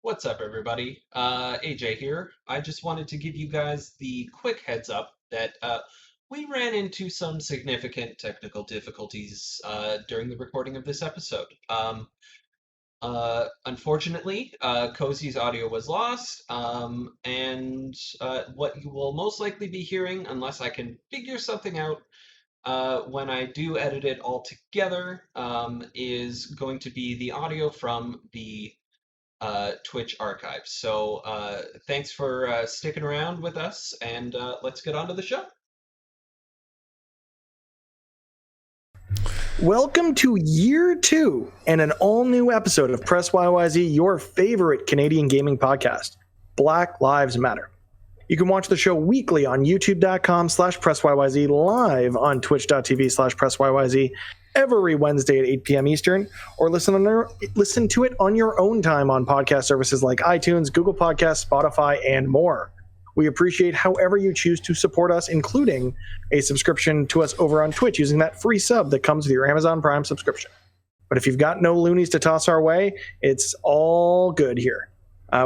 What's up, everybody? AJ here. I just wanted to give you guys the quick heads up that we ran into some significant technical difficulties during the recording of this episode. Unfortunately, Cozy's audio was lost, and what you will most likely be hearing, unless I can figure something out when I do edit it all together, is going to be the audio from the Twitch archive. So thanks for sticking around with us, and let's get on to the show. Welcome to year 2 and an all-new episode of Press YYZ, your favorite Canadian gaming podcast, Black Lives Matter. You can watch the show weekly on youtube.com/PressYYZ, live on twitch.tv/PressYYZ, every Wednesday at 8 p.m. Eastern, or listen to it on your own time on podcast services like iTunes, Google Podcasts, Spotify, and more. We appreciate however you choose to support us, including a subscription to us over on Twitch using that free sub that comes with your Amazon Prime subscription. But if you've got no loonies to toss our way, it's all good here.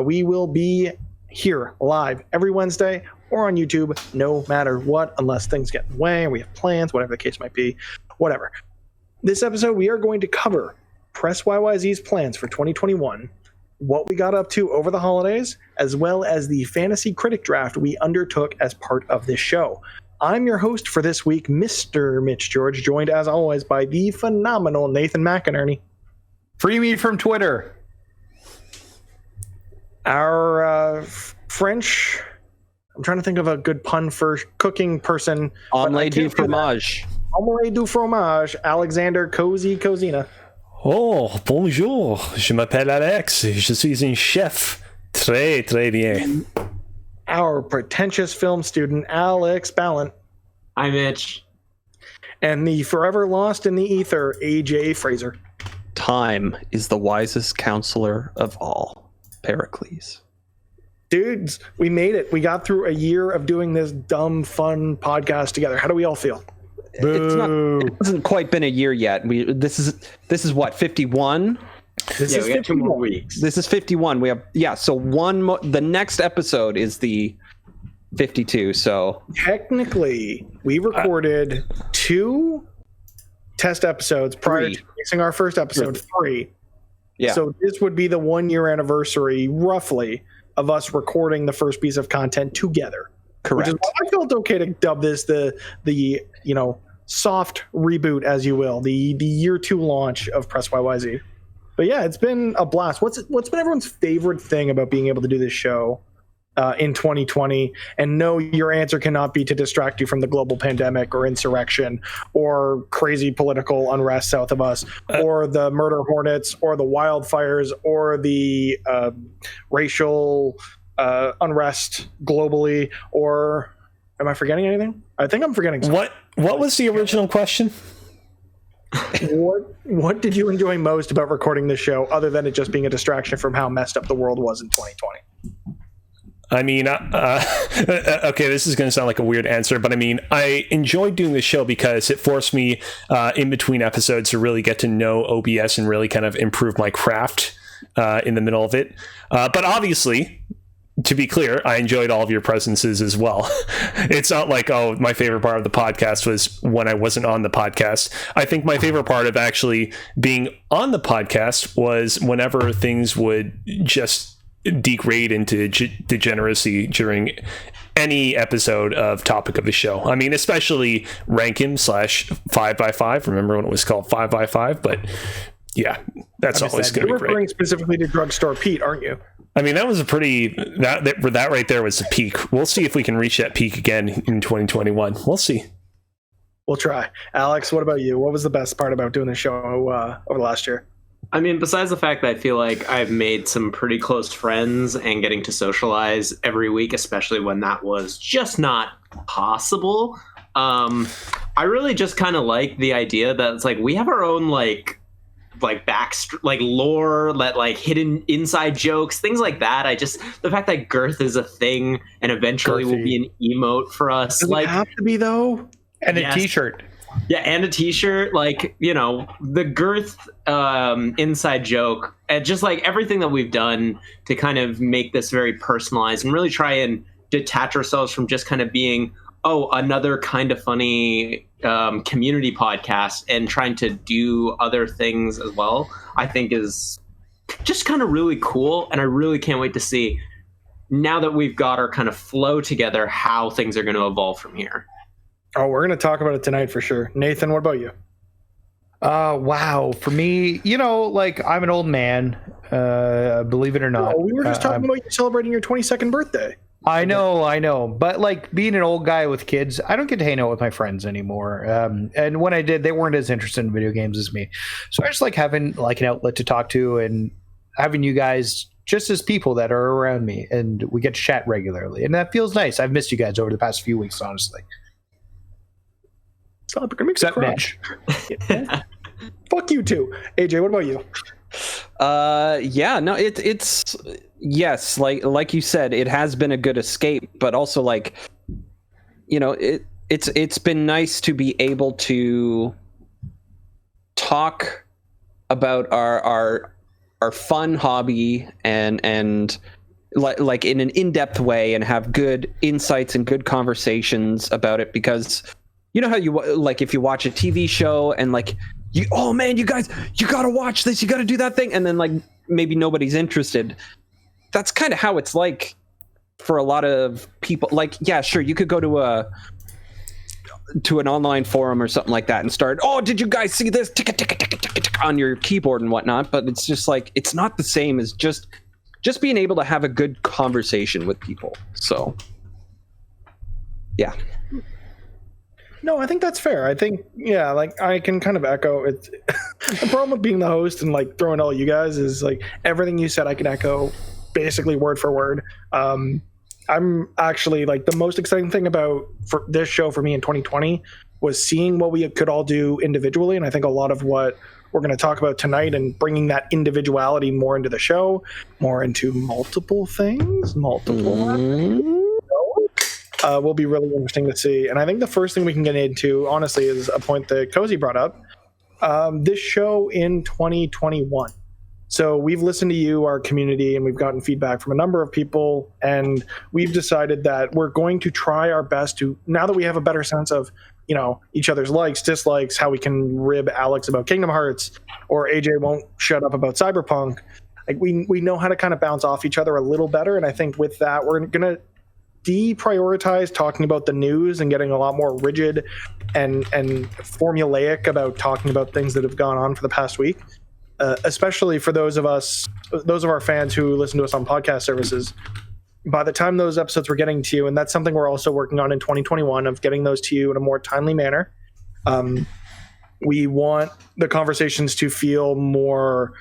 We will be here live every Wednesday or on YouTube, no matter what, unless things get in the way or we have plans, whatever the case might be, whatever. This episode, we are going to cover Press YYZ's plans for 2021, what we got up to over the holidays, as well as the fantasy critic draft we undertook as part of this show. I'm your host for this week, Mr. Mitch George, joined as always by the phenomenal Nathan McInerney. Free me from Twitter. Our French, I'm trying to think of a good pun for cooking person. Omelette du fromage. Omelette du fromage, Alexander Cozy Cozina. Oh, bonjour, je m'appelle Alex, je suis un chef. Très, très bien. Our pretentious film student, Alex Ballant. Hi, Mitch. And the forever lost in the ether, AJ Fraser. Time is the wisest counselor of all. Pericles. Dudes, we made it. We got through a year of doing this dumb, fun podcast together. How do we all feel? It hasn't quite been a year yet. This is what, 51? This is we got 2 more weeks. This is 51. We have so the next episode is the 52. So technically, we recorded 2 test episodes prior to releasing our first episode, 3. Yeah. So this would be the 1-year anniversary, roughly, of us recording the first piece of content together. Correct. Which is why I felt okay to dub this the soft reboot, as you will, the year 2 launch of Press YYZ. But yeah, it's been a blast. What's been everyone's favorite thing about being able to do this show in 2020? And no, your answer cannot be to distract you from the global pandemic or insurrection or crazy political unrest south of us or the murder hornets or the wildfires or the racial unrest globally. Or am I forgetting anything? I think I'm forgetting something. What was the original question? What did you enjoy most about recording this show, other than it just being a distraction from how messed up the world was in 2020? I mean, okay, this is going to sound like a weird answer, but I mean, I enjoyed doing this show because it forced me in between episodes to really get to know OBS and really kind of improve my craft in the middle of it. But obviously, to be clear, I enjoyed all of your presences as well. It's not like, oh, my favorite part of the podcast was when I wasn't on the podcast. I think my favorite part of actually being on the podcast was whenever things would just degrade into degeneracy during any episode of topic of the show. I mean, especially Rankin / 5x5. Remember when it was called 5x5? But yeah, that's always going to be great. You're referring specifically to Drugstore Pete, aren't you? I mean, that was a pretty that right there was the peak. We'll see if we can reach that peak again in 2021. We'll see. We'll try. Alex, what about you? What was the best part about doing the show over the last year? I mean, besides the fact that I feel like I've made some pretty close friends and getting to socialize every week, especially when that was just not possible. I really just kind of like the idea that it's like we have our own like lore, like hidden inside jokes, things like that. The fact that girth is a thing and eventually will be an emote for us. Does it have to be though? And a t-shirt. Yeah, and a t-shirt, like, you know, the girth inside joke, and just like everything that we've done to kind of make this very personalized and really try and detach ourselves from just kind of being, oh, another kind of funny community podcast, and trying to do other things as well, I think is just kind of really cool. And I really can't wait to see, now that we've got our kind of flow together, how things are going to evolve from here. Oh, we're going to talk about it tonight for sure. Nathan, what about you? Wow. For me, you know, like, I'm an old man, believe it or not. We were just talking about you celebrating your 22nd birthday. I know. But like, being an old guy with kids, I don't get to hang out with my friends anymore. And when I did, they weren't as interested in video games as me. So I just like having like an outlet to talk to, and having you guys just as people that are around me, and we get to chat regularly. And that feels nice. I've missed you guys over the past few weeks, honestly. Stop, you're gonna make me Except cry. Mitch. Fuck you too. AJ, what about you? Yeah, no, it's yes, like you said, it has been a good escape, but also, like, you know, it's been nice to be able to talk about our fun hobby and like in an in-depth way, and have good insights and good conversations about it. Because you know how you, like, if you watch a TV show and like, you, oh man, you guys, you gotta watch this, you gotta do that thing, and then like maybe nobody's interested. That's kind of how it's like for a lot of people. Like, yeah, sure, you could go to an online forum or something like that and start, oh, did you guys see this, tick, tick, tick, tick, tick, tick, on your keyboard and whatnot. But it's just like, it's not the same as just being able to have a good conversation with people. So yeah. No, I think that's fair. I think, yeah, like, I can kind of echo it. The problem with being the host and like throwing all you guys is like everything you said I can echo basically word for word. I'm actually, like, the most exciting thing about for this show for me in 2020 was seeing what we could all do individually. And I think a lot of what we're going to talk about tonight, and bringing that individuality more into the show, more into multiple things, will be really interesting to see. And I think the first thing we can get into, honestly, is a point that Cozy brought up. This show in 2021. So we've listened to you, our community, and we've gotten feedback from a number of people, and we've decided that we're going to try our best to, now that we have a better sense of, you know, each other's likes, dislikes, how we can rib Alex about Kingdom Hearts, or AJ won't shut up about Cyberpunk. Like, we know how to kind of bounce off each other a little better. And I think with that, we're going to deprioritize talking about the news and getting a lot more rigid and formulaic about talking about things that have gone on for the past week. Especially for those of our fans who listen to us on podcast services. By the time those episodes were getting to you, and that's something we're also working on in 2021, of getting those to you in a more timely manner. We want the conversations to feel more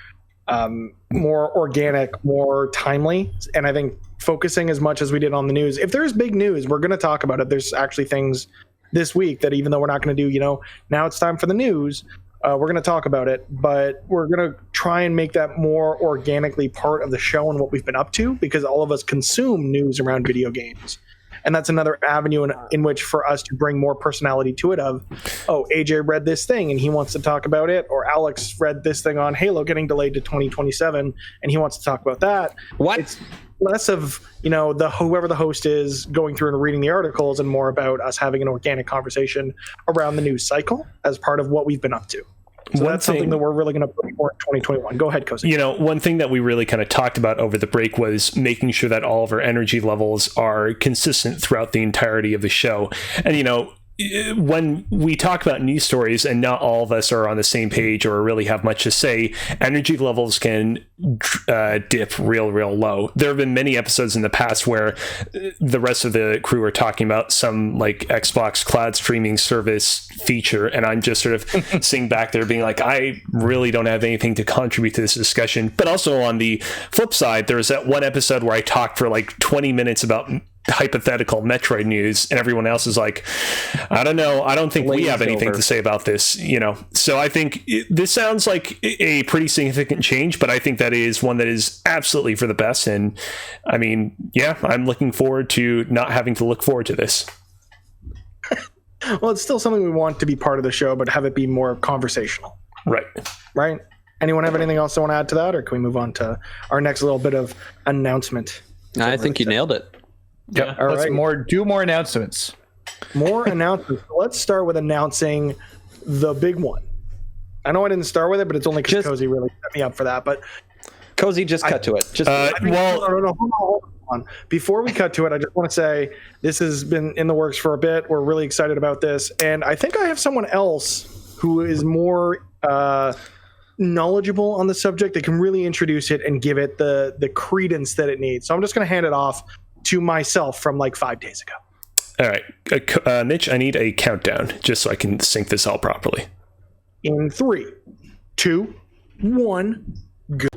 organic, more timely. And I think focusing as much as we did on the news, if there's big news, we're going to talk about it. There's actually things this week that, even though we're not going to do, you know, now it's time for the news, we're going to talk about it, but we're going to try and make that more organically part of the show and what we've been up to, because all of us consume news around video games. And that's another avenue in which for us to bring more personality to it of, oh, AJ read this thing and he wants to talk about it, or Alex read this thing on Halo getting delayed to 2027 and he wants to talk about that. What? It's less of, you know, whoever the host is going through and reading the articles, and more about us having an organic conversation around the news cycle as part of what we've been up to. So that's something that we're really going to put forward in 2021. Go ahead, Cozy. You know, one thing that we really kind of talked about over the break was making sure that all of our energy levels are consistent throughout the entirety of the show. And, you know, when we talk about news stories and not all of us are on the same page or really have much to say, energy levels can dip real low. There have been many episodes in the past where the rest of the crew are talking about some like Xbox cloud streaming service feature, and I'm just sort of sitting back there being like, I really don't have anything to contribute to this discussion. But also on the flip side, there was that one episode where I talked for like 20 minutes about hypothetical Metroid news, and everyone else is like, I don't know, I don't think we have anything to say about this, you know. So I think this sounds like a pretty significant change, but I think that is one that is absolutely for the best. And I mean, yeah, I'm looking forward to not having to look forward to this. Well, it's still something we want to be part of the show, but have it be more conversational. Right. Right? Anyone have anything else they want to add to that, or can we move on to our next little bit of announcement? I think you nailed it. Yep. All Let's right. do more announcements. More announcements. Let's start with announcing the big one. I know I didn't start with it, but it's only because Cozy really set me up for that. But Cozy, just cut to it. Just hold on. Before we cut to it, I just want to say this has been in the works for a bit. We're really excited about this, and I think I have someone else who is more knowledgeable on the subject that can really introduce it and give it the credence that it needs. So I'm just going to hand it off to myself from like 5 days ago. All right, Mitch, I need a countdown just so I can sync this all properly. In 3, 2, 1, go.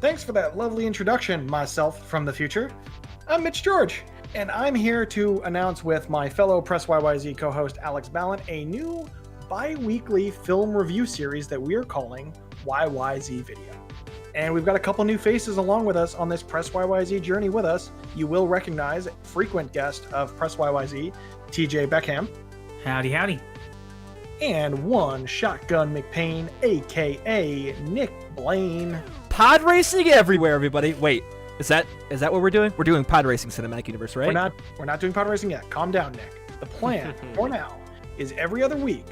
Thanks for that lovely introduction, myself from the future. I'm Mitch George, and I'm here to announce with my fellow Press YYZ co-host Alex Ballin a new bi-weekly film review series that we are calling YYZ Video. And we've got a couple new faces along with us on this Press YYZ journey with us. You will recognize frequent guest of Press YYZ, TJ Beckham. Howdy, howdy. And one Shotgun McPain, aka Nick Blaine. Pod racing everywhere, everybody. Wait, is that what we're doing? We're doing pod racing cinematic universe, right? We're not doing pod racing yet. Calm down, Nick. The plan for now is every other week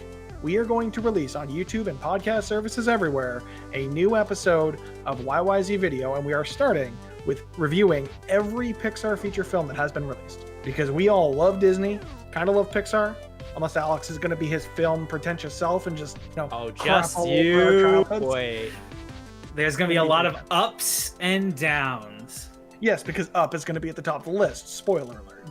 we are going to release on YouTube and podcast services everywhere a new episode of YYZ Video, and we are starting with reviewing every Pixar feature film that has been released, because we all love Disney, kind of love Pixar, unless Alex is going to be his film pretentious self and just just you wait. There's going to be a lot of ups and downs. Yes, because Up is going to be at the top of the list. Spoiler alert.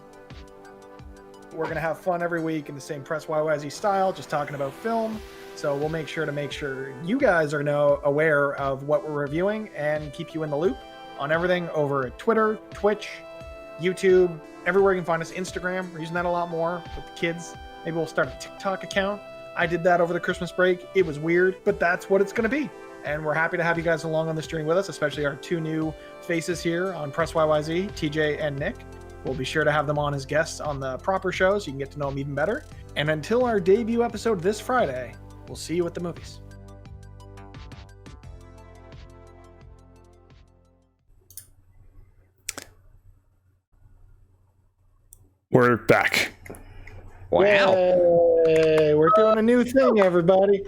We're going to have fun every week in the same Press YYZ style, just talking about film. So we'll make sure you guys are aware of what we're reviewing and keep you in the loop on everything over at Twitter, Twitch, YouTube, everywhere you can find us. Instagram, we're using that a lot more with the kids. Maybe we'll start a TikTok account. I did that over the Christmas break. It was weird, but that's what it's going to be. And we're happy to have you guys along on this journey with us, especially our two new faces here on Press YYZ, TJ and Nick. We'll be sure to have them on as guests on the proper shows so you can get to know them even better. And until our debut episode this Friday, we'll see you at the movies. We're back. Wow. Yay, we're doing a new thing, everybody.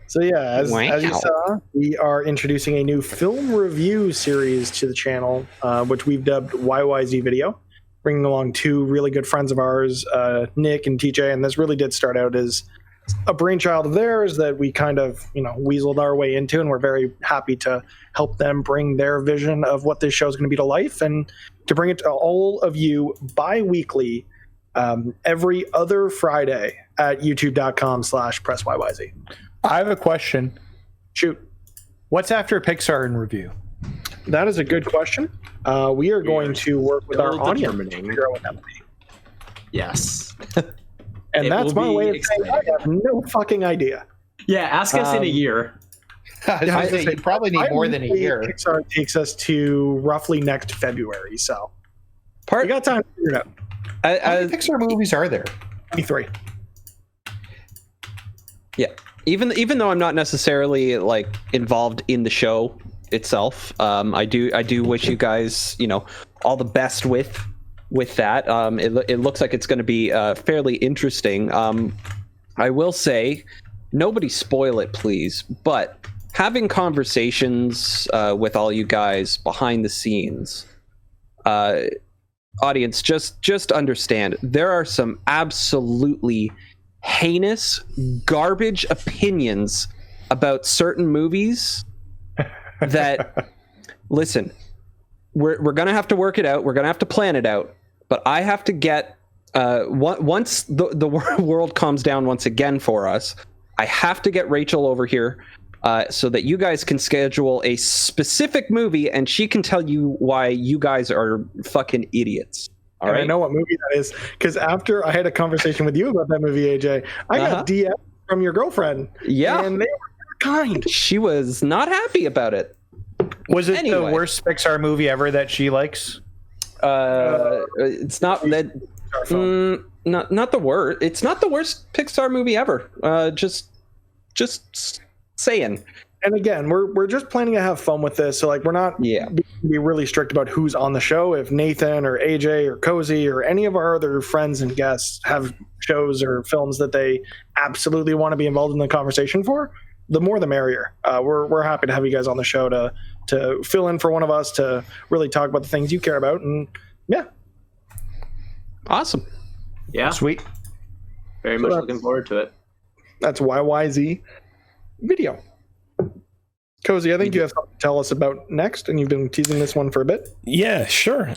So yeah, as you saw, we are introducing a new film review series to the channel, which we've dubbed YYZ Video, bringing along two really good friends of ours, Nick and TJ. And this really did start out as a brainchild of theirs that we kind of, weaseled our way into, and we're very happy to help them bring their vision of what this show is going to be to life and to bring it to all of you bi-weekly, every other Friday at youtube.com/PressYYZ. I have a question. Shoot. What's after Pixar in review? That is a good question. We are going to work with our audience to figure out what that would be. Yes. And that's my way of saying I have no fucking idea. Yeah, ask us in a year. I say you probably need more than a year. Pixar takes us to roughly next February, so we got time to figure it out. How many Pixar movies are there? 23. Yeah. Even though I'm not necessarily like involved in the show itself, I do wish you guys all the best with that. It looks like it's going to be fairly interesting. I will say, nobody spoil it, please. But having conversations with all you guys behind the scenes, audience, just understand there are some absolutely heinous garbage opinions about certain movies that listen, we're gonna have to work it out, we're gonna have to plan it out, but I have to get once the world calms down once again for us, I have to get Rachel over here so that you guys can schedule a specific movie and she can tell you why you guys are fucking idiots. All and right. I know what movie that is because after I had a conversation with you about that movie, AJ, I got DM from your girlfriend. Yeah. And they were kind. She was not happy about it. Was it the Anyway. worst Pixar movie ever that she likes? It's not that. Not the worst. It's not the worst Pixar movie ever. Just saying. And again, we're just planning to have fun with this. So like we're not be really strict about who's on the show. If Nathan or AJ or Cozy or any of our other friends and guests have shows or films that they absolutely want to be involved in the conversation for, the more the merrier. We're happy to have you guys on the show to fill in for one of us, to really talk about the things you care about. And yeah. Awesome. Yeah. Sweet. Very much looking forward to it. That's YYZ video. Cozy, I think you have something to tell us about next, and you've been teasing this one for a bit. Yeah, sure.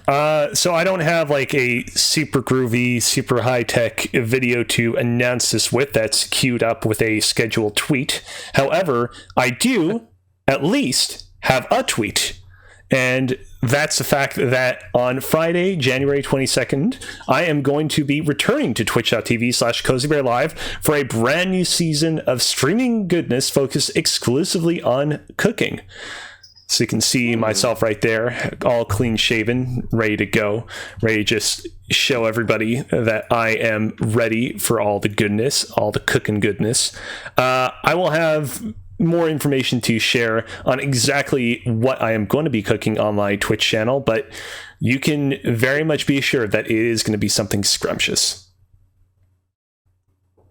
So I don't have like a super groovy, super high-tech video to announce this with that's queued up with a scheduled tweet. However, I do at least have a tweet. And that's the fact that on Friday, January 22nd, I am going to be returning to twitch.tv/CozyBearLive for a brand new season of streaming goodness focused exclusively on cooking. So you can see myself right there, all clean shaven, ready to go, ready to just show everybody that I am ready for all the goodness, all the cooking goodness. I will have more information to share on exactly what I am going to be cooking on my Twitch channel, but you can very much be assured that it is going to be something scrumptious.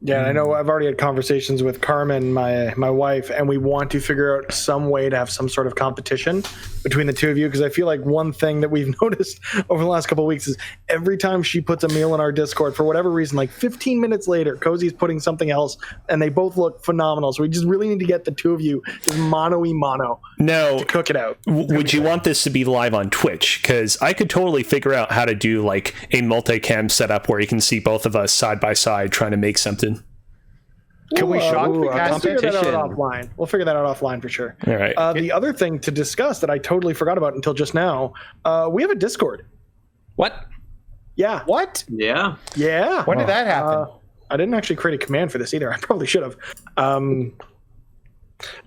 Yeah, I know I've already had conversations with Carmen, my wife, and we want to figure out some way to have some sort of competition between the two of you, because I feel like one thing that we've noticed over the last couple of weeks is every time she puts a meal in our Discord, for whatever reason, like 15 minutes later, Cozy's putting something else, and they both look phenomenal. So we just really need to get the two of you just mono Now, to cook it out. would you want this to be live on Twitch? Because I could totally figure out how to do like a multicam setup where you can see both of us side by side trying to make something. Can we shock the We'll cast? figure that out competition. offline. We'll figure that out offline for sure. All right. The other thing to discuss that I totally forgot about until just now, we have a Discord. What? Yeah. What? Yeah. Yeah. When did that happen? I didn't actually create a command for this either. I probably should have.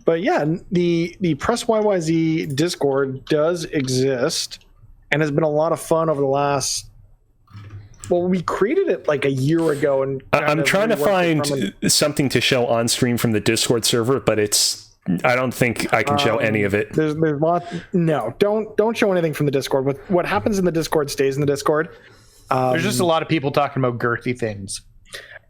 But yeah, the Press YYZ Discord does exist and has been a lot of fun over the last. Well, we created it like a year ago, and I'm trying to reworked it find something to show on stream from the Discord server, but I don't think I can show any of it. There's lots. No, don't show anything from the Discord. What happens in the Discord stays in the Discord. There's just a lot of people talking about girthy things.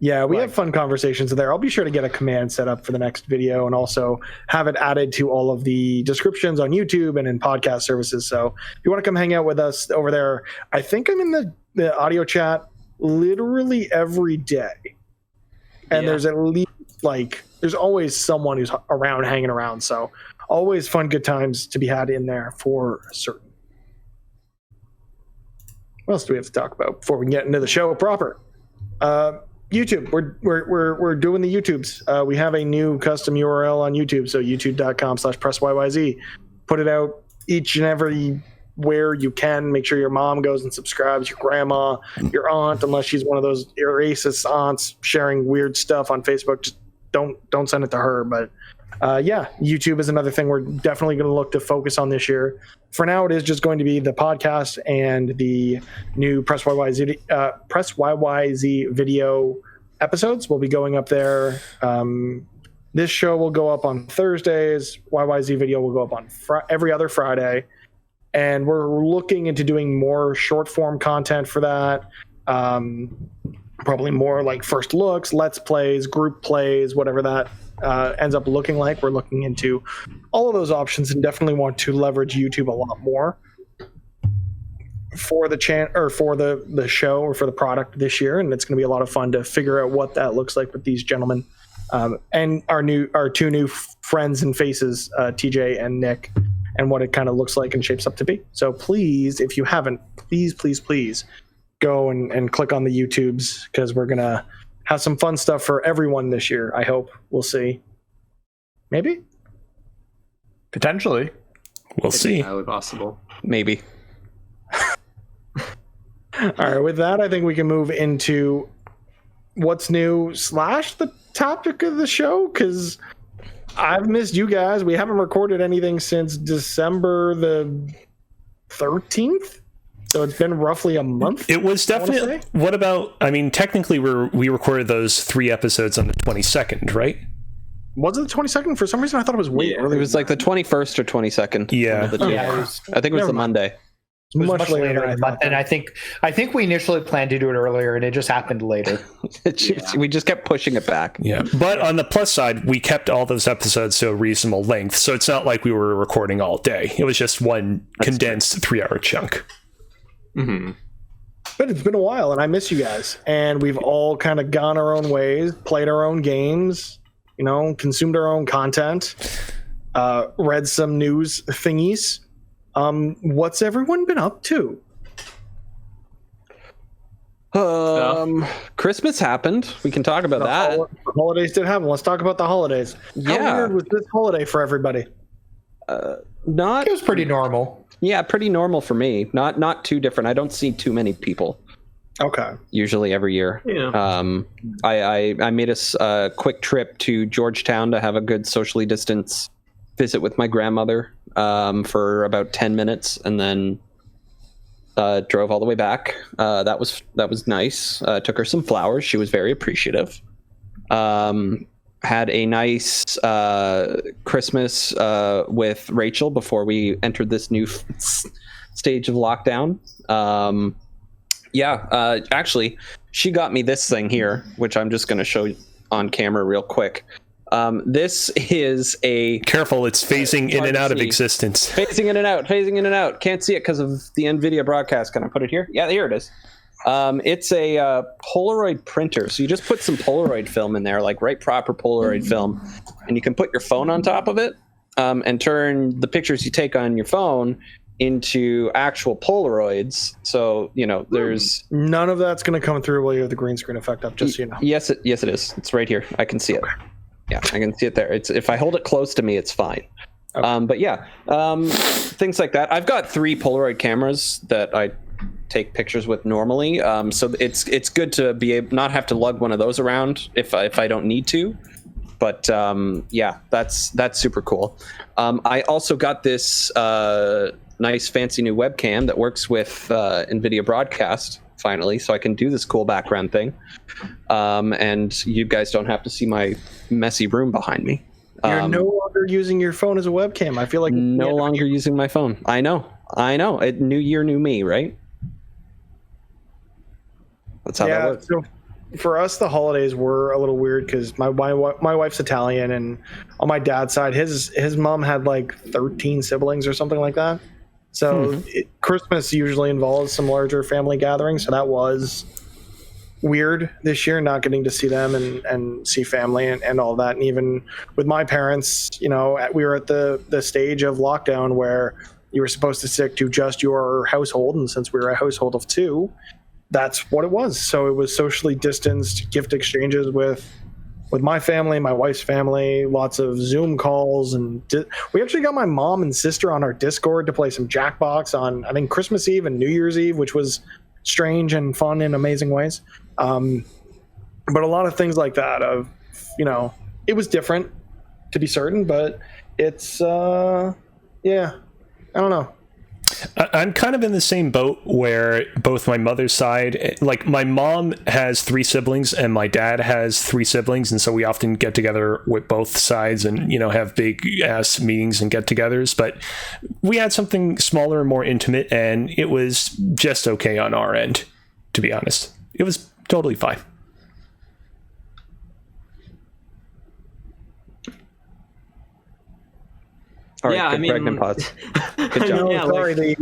Yeah, we have fun conversations there. I'll be sure to get a command set up for the next video and also have it added to all of the descriptions on YouTube and in podcast services. So if you want to come hang out with us over there, I think I'm in the audio chat literally every day. And there's at least there's always someone who's around hanging around. So always fun, good times to be had in there for certain. What else do we have to talk about before we can get into the show proper? YouTube. We're doing the YouTubes. We have a new custom URL on YouTube, so youtube.com/PressYYZ. Put it out each and every where you can. Make sure your mom goes and subscribes, your grandma, your aunt, unless she's one of those racist aunts sharing weird stuff on Facebook. Just don't send it to her. But yeah, YouTube is another thing we're definitely going to look to focus on this year. For now, it is just going to be the podcast and the new Press YYZ video episodes will be going up there. This show will go up on Thursdays. YYZ video will go up on every other Friday. And we're looking into doing more short form content for that. Probably more like first looks, let's plays, group plays, whatever that ends up looking like. We're looking into all of those options and definitely want to leverage YouTube a lot more for the for the show or for the product this year. And it's going to be a lot of fun to figure out what that looks like with these gentlemen and our two new friends and faces, TJ and Nick, and what it kind of looks like and shapes up to be. So please, if you haven't, please go and click on the YouTubes, because we're going to have some fun stuff for everyone this year. I hope. We'll see. Maybe? Potentially. We'll see. Highly possible. Maybe. All right, with that, I think we can move into what's new / the topic of the show, because I've missed you guys. We haven't recorded anything since December the 13th. So it's been roughly a month. It was definitely. What about? I mean, technically, we recorded those 3 episodes on the 22nd, right? Was it the 22nd? For some reason, I thought it was way earlier. It was like the 21st or 22nd. Yeah. I think it was the Monday. It was much later in the month, and I think we initially planned to do it earlier, and it just happened later. We just kept pushing it back. Yeah, but on the plus side, we kept all those episodes to a reasonable length, so it's not like we were recording all day. It was just one condensed 3-hour chunk. Mm-hmm. But it's been a while, and I miss you guys. And we've all kind of gone our own ways, played our own games, consumed our own content, read some news thingies. What's everyone been up to? Christmas happened. We can talk about that. The holidays did happen. Let's talk about the holidays. How weird was this holiday for everybody? It was pretty normal. Yeah, pretty normal for me. Not too different. I don't see too many people. Okay. Usually every year. Yeah. I made a quick trip to Georgetown to have a good socially distanced visit with my grandmother for about 10 minutes, and then drove all the way back. That was nice. Took her some flowers. She was very appreciative. Had a nice Christmas with Rachel before we entered this new stage of lockdown. Actually, she got me this thing here, which I'm just going to show on camera real quick. This is a... Careful, it's phasing in and out of existence. Phasing in and out. Can't see it because of the NVIDIA broadcast. Can I put it here? Yeah, here it is. It's a Polaroid printer. So you just put some Polaroid film in there, like proper Polaroid film, and you can put your phone on top of it and turn the pictures you take on your phone into actual Polaroids. So, there's... None of that's going to come through while you have the green screen effect up, just so you know. Yes, it is. It's right here. I can see it. Yeah, I can see it there. If I hold it close to me, it's fine. Okay. But yeah, things like that. I've got 3 Polaroid cameras that I take pictures with normally. So it's good to not have to lug one of those around if I don't need to. But that's super cool. I also got this nice fancy new webcam that works with NVIDIA Broadcast finally, so I can do this cool background thing. And you guys don't have to see my messy room behind me. You're no longer using your phone as a webcam. I feel like no longer using my phone. I know. New year, new me, right? That's how that works. So for us, the holidays were a little weird because my wife's Italian, and on my dad's side, his mom had like 13 siblings or something like that. So Christmas usually involves some larger family gatherings. So that was weird this year, not getting to see them and see family and all that. And even with my parents, we were at the stage of lockdown where you were supposed to stick to just your household. And since we were a household of 2, that's what it was. So it was socially distanced gift exchanges with my family, my wife's family, lots of Zoom calls. And we actually got my mom and sister on our Discord to play some Jackbox on, I think, Christmas Eve and New Year's Eve, which was strange and fun in amazing ways. But a lot of things like that it was different, to be certain, but it's, I don't know. I'm kind of in the same boat where both my mother's side, like my mom has 3 siblings and my dad has 3 siblings. And so we often get together with both sides and, have big ass meetings and get-togethers. But we had something smaller and more intimate, and it was just okay on our end, to be honest. It was totally fine. All right, yeah, I mean, pregnant pods. Good job. Yeah, sorry,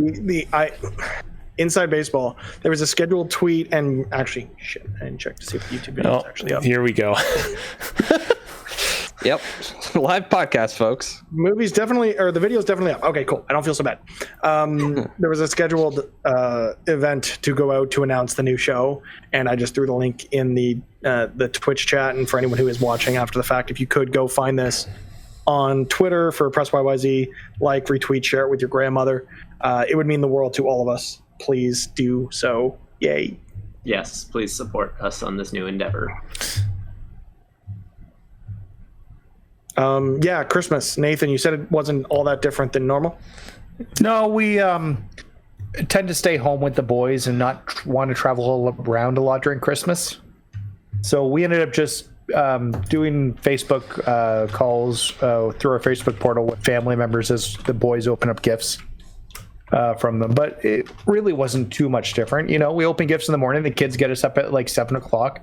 Inside Baseball, there was a scheduled tweet, and actually, shit, I didn't check to see if the YouTube video is actually up. Here we go. Yep, live podcast, folks. The video's definitely up. Okay, cool. I don't feel so bad. There was a scheduled event to go out to announce the new show, and I just threw the link in the Twitch chat. And for anyone who is watching after the fact, if you could go find this on Twitter for Press YYZ, retweet, share it with your grandmother. It would mean the world to all of us. Please do so. Yay. Yes, please support us on this new endeavor. Yeah, Christmas. Nathan, you said it wasn't all that different than normal. No, we tend to stay home with the boys and not want to travel around a lot during Christmas. So we ended up just doing Facebook calls through our Facebook portal with family members as the boys open up gifts from them. But it really wasn't too much different. You know, we open gifts in the morning. The kids get us up at like 7 o'clock.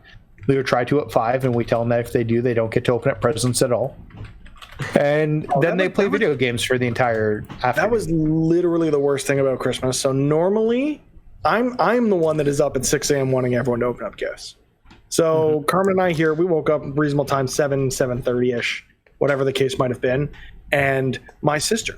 We would try to at 5, and we tell them that if they do, they don't get to open up presents at all. And then they play video games for the entire afternoon. That was literally the worst thing about Christmas. So normally, I'm the one that is up at 6 a.m. wanting everyone to open up gifts. So Carmen and I here, we woke up reasonable time, 7:30ish, whatever the case might have been. And my sister,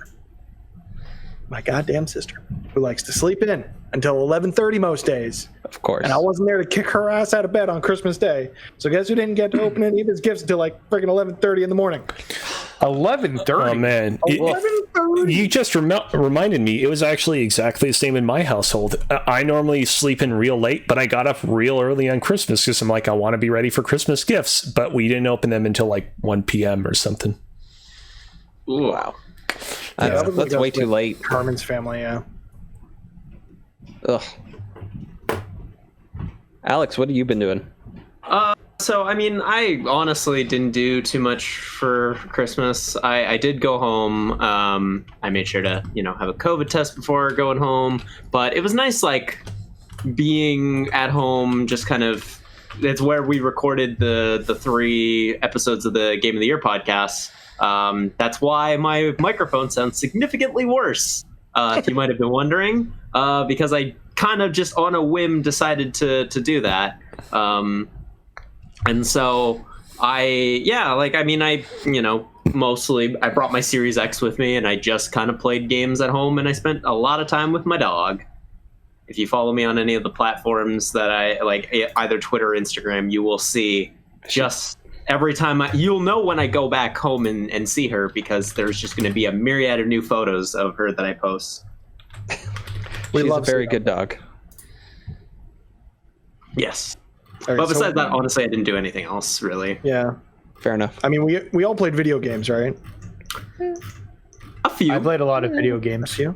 my goddamn sister, who likes to sleep in until 11:30 most days. Of course. And I wasn't there to kick her ass out of bed on Christmas Day. So guess who didn't get to open any of his gifts until like freaking 11:30 in the morning? 11:30. Oh man, 11:30. you just reminded me. It was actually exactly the same in my household. I normally sleep in real late, but I got up real early on Christmas because I'm like, I want to be ready for Christmas gifts. But we didn't open them until like 1 p.m. or something. Ooh, wow. That's way too late. Carmen's family, yeah. Ugh. Alex, what have you been doing? So, I mean, I honestly didn't do too much for Christmas. I did go home. I made sure to, have a COVID test before going home. But it was nice, like, being at home, just kind of... It's where we recorded the 3 episodes of the Game of the Year podcast. That's why my microphone sounds significantly worse, if you might have been wondering, because I kind of just on a whim decided to do that. And so mostly I brought my Series X with me and I just kind of played games at home and I spent a lot of time with my dog. If you follow me on any of the platforms that I like, either Twitter or Instagram, you will see just every time you'll know when I go back home and see her, because there's just going to be a myriad of new photos of her that I post. She's a very good dog. Yes. Right, but besides that, honestly, I didn't do anything else, really. Yeah. Fair enough. I mean, we all played video games, right? A few. I played a lot of video games. A few.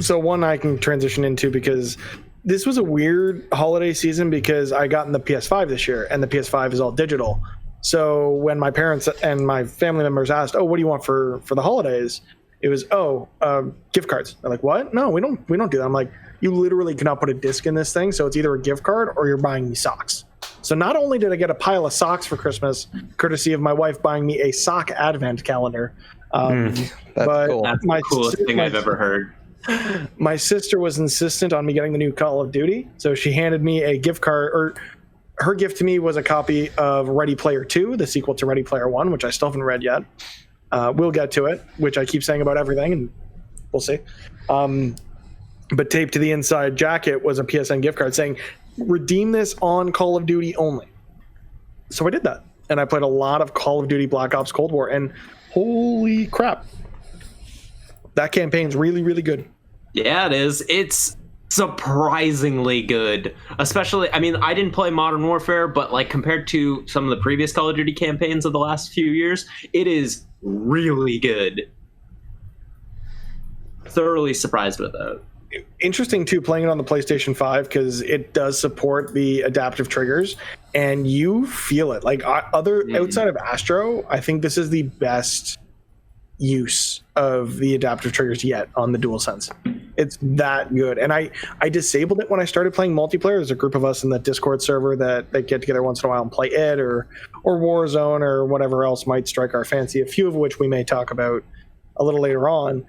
So one I can transition into, because this was a weird holiday season because I got in the PS5 this year, and the PS5 is all digital. So when my parents and my family members asked, "Oh, what do you want for the holidays?" It was, gift cards. They're like, "What? No, we don't do that." I'm like, "You literally cannot put a disc in this thing, so it's either a gift card or you're buying me socks." So not only did I get a pile of socks for Christmas, courtesy of my wife buying me a sock advent calendar, That's but cool. That's the coolest thing I've ever heard. My sister was insistent on me getting the new Call of Duty, so she handed me a gift card, or her gift to me was a copy of Ready Player 2, the sequel to Ready Player 1, which I still haven't read yet. We'll get to it, which I keep saying about everything, and we'll see. But taped to the inside jacket was a PSN gift card saying, "Redeem this on Call of Duty only." So I did that, and I played a lot of Call of Duty Black Ops Cold War, and holy crap, that campaign's really, really good. Yeah, it is. It's surprisingly good. Especially, I mean, I didn't play Modern Warfare, but like compared to some of the previous Call of Duty campaigns of the last few years, it is really good. Thoroughly surprised with it. Interesting too, playing it on the PlayStation 5, because it does support the adaptive triggers, and you feel it. Like outside of Astro, I think this is the best use of the adaptive triggers yet on the DualSense. It's that good. And I disabled it when I started playing multiplayer. There's a group of us in the Discord server that get together once in a while and play it or Warzone or whatever else might strike our fancy, a few of which we may talk about a little later on.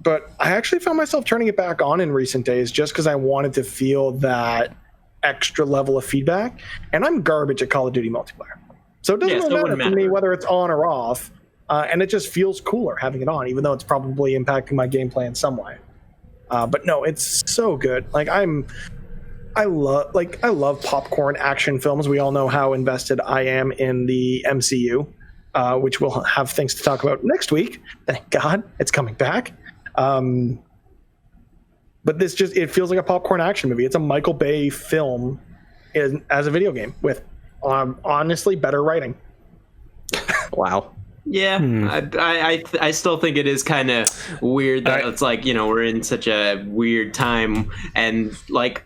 But I actually found myself turning it back on in recent days just because I wanted to feel that extra level of feedback. And I'm garbage at Call of Duty multiplayer. So it doesn't really matter for me whether it's on or off. And it just feels cooler having it on, even though it's probably impacting my gameplay in some way. But no, it's so good. Like I love popcorn action films. We all know how invested I am in the MCU, which we'll have things to talk about next week. Thank God it's coming back. But this just, it feels like a popcorn action movie. It's a Michael Bay film as a video game with honestly better writing. Wow. Yeah, I still think it is kind of weird that it's like, you know, we're in such a weird time, and like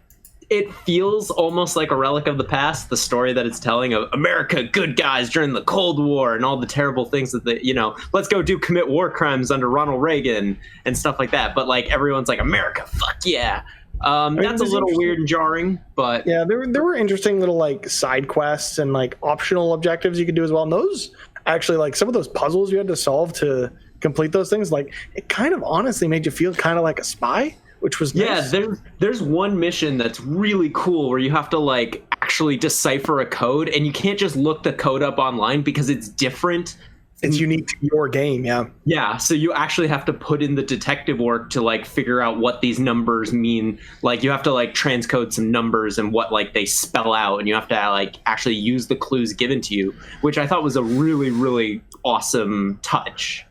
it feels almost like a relic of the past, the story that it's telling of America, good guys during the Cold War and all the terrible things that the, you know, let's go commit war crimes under Ronald Reagan and stuff like that. But like everyone's like, America, fuck yeah. That's a little weird and jarring, but yeah, there were interesting little like side quests and like optional objectives you could do as well. And those actually, like some of those puzzles you had to solve to complete those things, like it kind of honestly made you feel kind of like a spy, which was nice. Yeah, there's one mission that's really cool where you have to like actually decipher a code, and you can't just look the code up online because it's different. It's unique to your game, yeah. Yeah, so you actually have to put in the detective work to like figure out what these numbers mean. Like you have to like transcode some numbers and what like they spell out, and you have to like actually use the clues given to you, which I thought was a really, really awesome touch.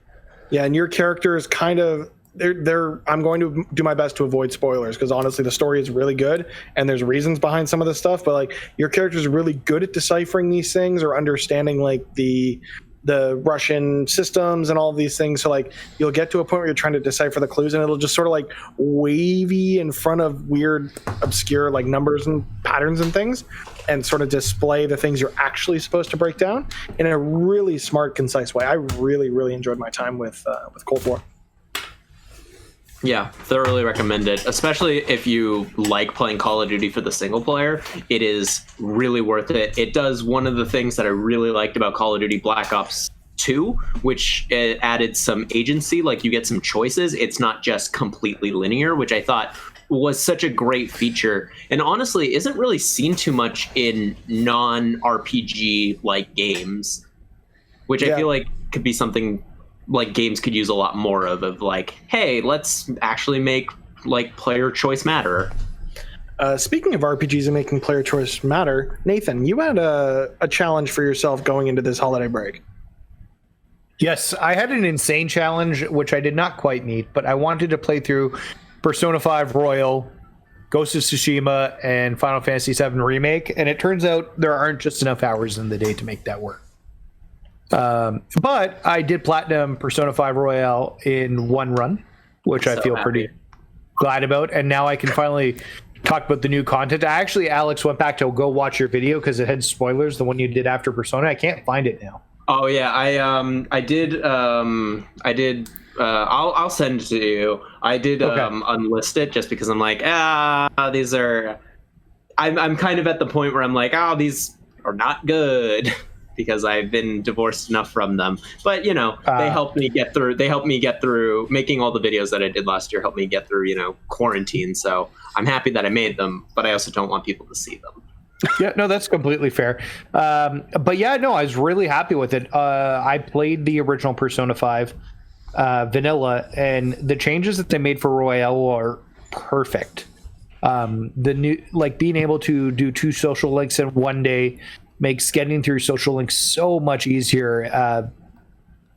Yeah, and your character is kind of I'm going to do my best to avoid spoilers because honestly the story is really good and there's reasons behind some of this stuff, but like your character is really good at deciphering these things or understanding like the Russian systems and all of these things. So like you'll get to a point where you're trying to decipher the clues and it'll just sort of like wavy in front of weird obscure like numbers and patterns and things and sort of display the things you're actually supposed to break down in a really smart, concise way. I really, really enjoyed my time with Cold War. Yeah, thoroughly recommend it, especially if you like playing Call of Duty for the single player. It is really worth it. It does one of the things that I really liked about Call of Duty Black Ops 2, which added some agency, like you get some choices. It's not just completely linear, which I thought was such a great feature and honestly isn't really seen too much in non-RPG like games, which I feel like could be something like games could use a lot more of like, hey, let's actually make like player choice matter. Speaking of RPGs and making player choice matter, Nathan, you had a challenge for yourself going into this holiday break. Yes, I had an insane challenge, which I did not quite meet, but I wanted to play through Persona 5 Royal, Ghost of Tsushima, and Final Fantasy VII Remake, and it turns out there aren't just enough hours in the day to make that work. But I did platinum Persona 5 Royale in one run, which I feel pretty glad about. And now I can finally talk about the new content. I actually, Alex, went back to go watch your video because it had spoilers, the one you did after Persona. I can't find it now. Oh yeah, I did. I'll send it to you. I did unlist it just because I'm like, these are. I'm kind of at the point where I'm like, these are not good. Because I've been divorced enough from them, but you know, they helped me get through. They helped me get through making all the videos that I did last year. Helped me get through, you know, quarantine. So I'm happy that I made them, but I also don't want people to see them. Yeah, no, that's completely fair. But yeah, no, I was really happy with it. I played the original Persona 5 vanilla, and the changes that they made for Royale are perfect. The new, like being able to do 2 social links in one day makes getting through social links so much easier.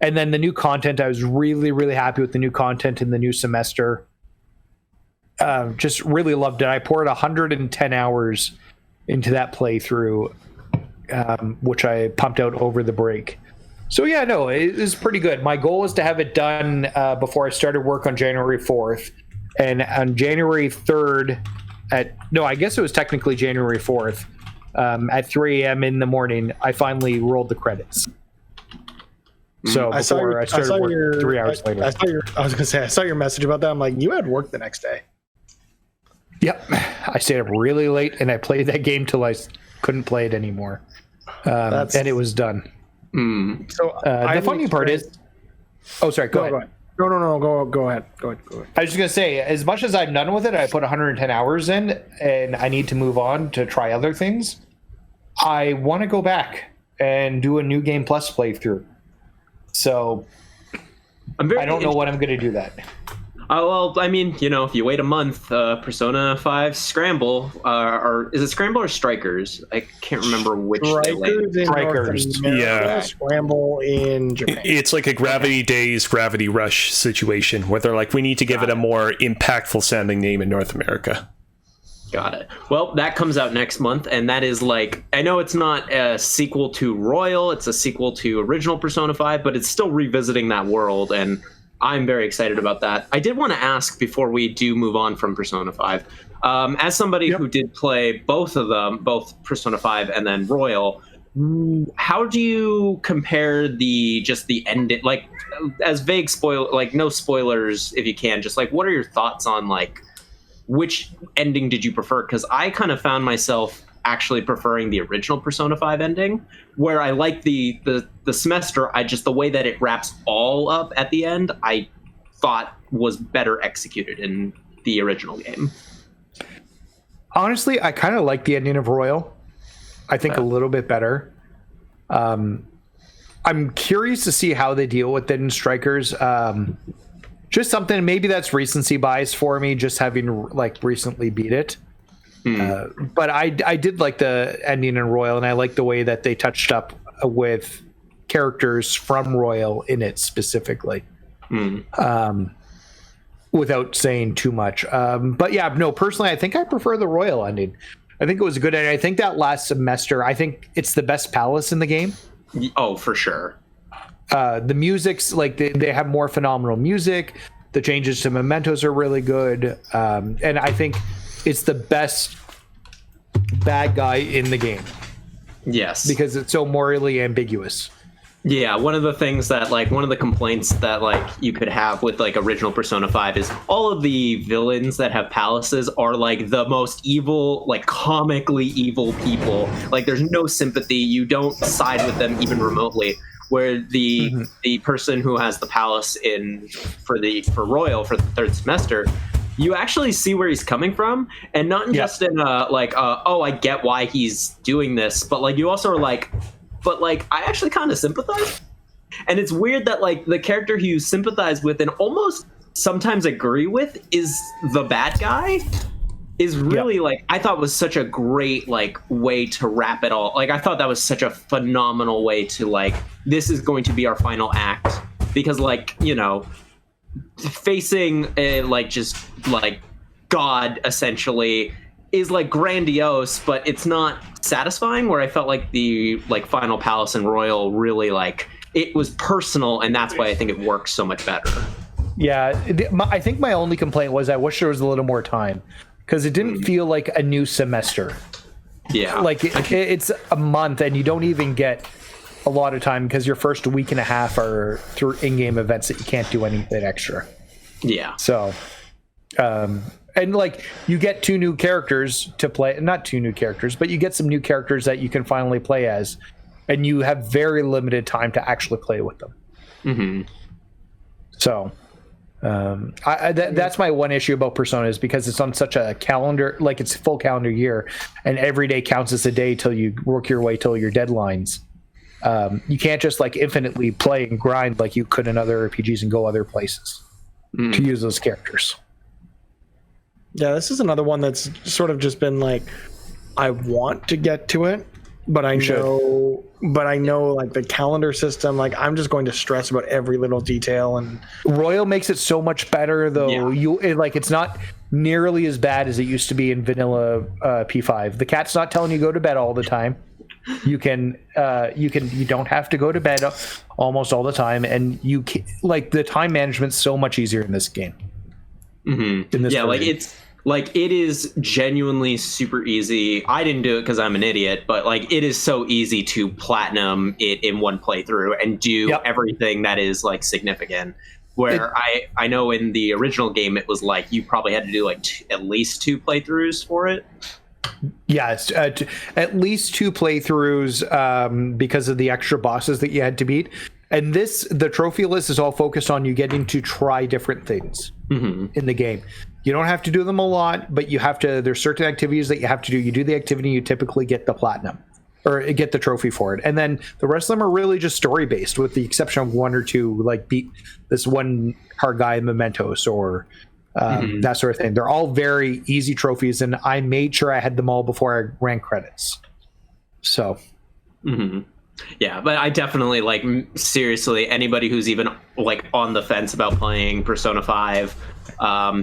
And then the new content, I was really, really happy with the new content in the new semester. Just really loved it. I poured 110 hours into that playthrough, which I pumped out over the break. So yeah, no, it was pretty good. My goal was to have it done before I started work on January 4th. And on January 3rd, I guess it was technically January 4th, at 3 a.m. in the morning, I finally rolled the credits. So I started work 3 hours later. I saw your message about that. I'm like, you had work the next day. Yep. I stayed up really late and I played that game till I couldn't play it anymore. And it was done. So the funny part is... Oh, sorry. Go ahead. No. Go ahead. I was just going to say, as much as I'm done with it, I put 110 hours in and I need to move on to try other things. I want to go back and do a New Game Plus playthrough. So I don't know when I'm going to do that. Well, I mean, if you wait a month, Persona 5 Scramble, or is it Scramble or Strikers? I can't remember which they Strikers in Strikers. North America, Yeah. Scramble in Japan. It's like a Gravity Days, Gravity Rush situation where they're like, we need to give it a more impactful sounding name in North America. Got it. Well, that comes out next month, and that is like, I know it's not a sequel to Royal, it's a sequel to original Persona 5, but it's still revisiting that world, and I'm very excited about that. I did want to ask before we do move on from Persona 5, as somebody who did play both of them, both Persona 5 and then Royal, how do you compare the end, like, as vague like no spoilers if you can, just like what are your thoughts on like which ending did you prefer? Because I kind of found myself actually preferring the original Persona 5 ending, where I like the semester. The way that it wraps all up at the end, I thought was better executed in the original game. Honestly, I kind of like the ending of Royal. I think a little bit better. I'm curious to see how they deal with it in Strikers. Just something, maybe that's recency bias for me, just having like recently beat it. But I did like the ending in Royal, and I like the way that they touched up with characters from Royal in it specifically, without saying too much. But yeah, no, personally, I think I prefer the Royal ending. I think it was a good ending. I think that last semester, I think it's the best palace in the game. Oh, for sure. The music's like they have more phenomenal music. The changes to mementos are really good, and I think it's the best bad guy in the game. Yes, because it's so morally ambiguous. Yeah, one of the things that one of the complaints that you could have with original Persona 5 is all of the villains that have palaces are the most evil, comically evil people. There's no sympathy. You don't side with them even remotely. Where the person who has the palace for Royal for the third semester, you actually see where he's coming from, and not just in oh, I get why he's doing this, but you also are I actually kind of sympathize. And it's weird that the character who you sympathize with and almost sometimes agree with is the bad guy. Is really I thought was such a great way to wrap it all. I thought that was such a phenomenal way to this is going to be our final act, because facing a just God essentially is grandiose, but it's not satisfying. Where I felt the final palace and Royal really it was personal, and that's why I think it works so much better. Yeah, I think my only complaint was I wish there was a little more time. Because it didn't feel like a new semester. Yeah. It's a month, and you don't even get a lot of time because your first week and a half are through in-game events that you can't do anything extra. Yeah. So, and you get two new characters to play. Not two new characters, but you get some new characters that you can finally play as. And you have very limited time to actually play with them. Mm-hmm. So... that's my one issue about Persona, is because it's on such a calendar, it's a full calendar year, and every day counts as a day till you work your way till your deadlines. You can't just infinitely play and grind like you could in other RPGs and go other places to use those characters. Yeah, this is another one that's sort of just been I want to get to it, but I know the calendar system, I'm just going to stress about every little detail. And Royal makes it so much better, though. It's not nearly as bad as it used to be in vanilla P5. The cat's not telling you to go to bed all the time. You don't have to go to bed almost all the time, and the time management's so much easier in this game. Mm-hmm. In this version. It is genuinely super easy. I didn't do it because I'm an idiot, but it is so easy to platinum it in one playthrough and do everything that is significant. Where I know in the original game it was you probably had to do at least 2 playthroughs for it. Yes, at least 2 playthroughs because of the extra bosses that you had to beat. And the trophy list is all focused on you getting to try different things in the game. You don't have to do them a lot, but you have to. There's certain activities that you have to do. You do the activity, you typically get the platinum. or get the trophy for it. And then the rest of them are really just story based, with the exception of one or two, like beat this one hard guy in Mementos or that sort of thing. They're all very easy trophies, and I made sure I had them all before I ran credits. So. Yeah, but I definitely, like, seriously, anybody who's even like on the fence about playing Persona 5,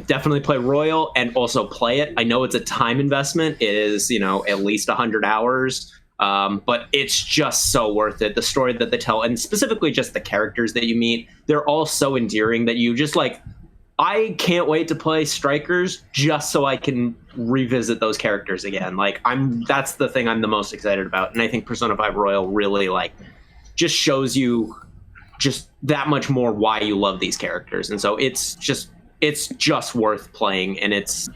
definitely play Royal and also play it. I know it's a time investment. It is, at least 100 hours, but it's just so worth it. The story that they tell, and specifically just the characters that you meet, they're all so endearing that you just like, I can't wait to play Strikers just so I can revisit those characters again. Like, that's the thing I'm the most excited about. And I think Persona 5 Royal really, like, just shows you just that much more why you love these characters. And so it's just worth playing, and it's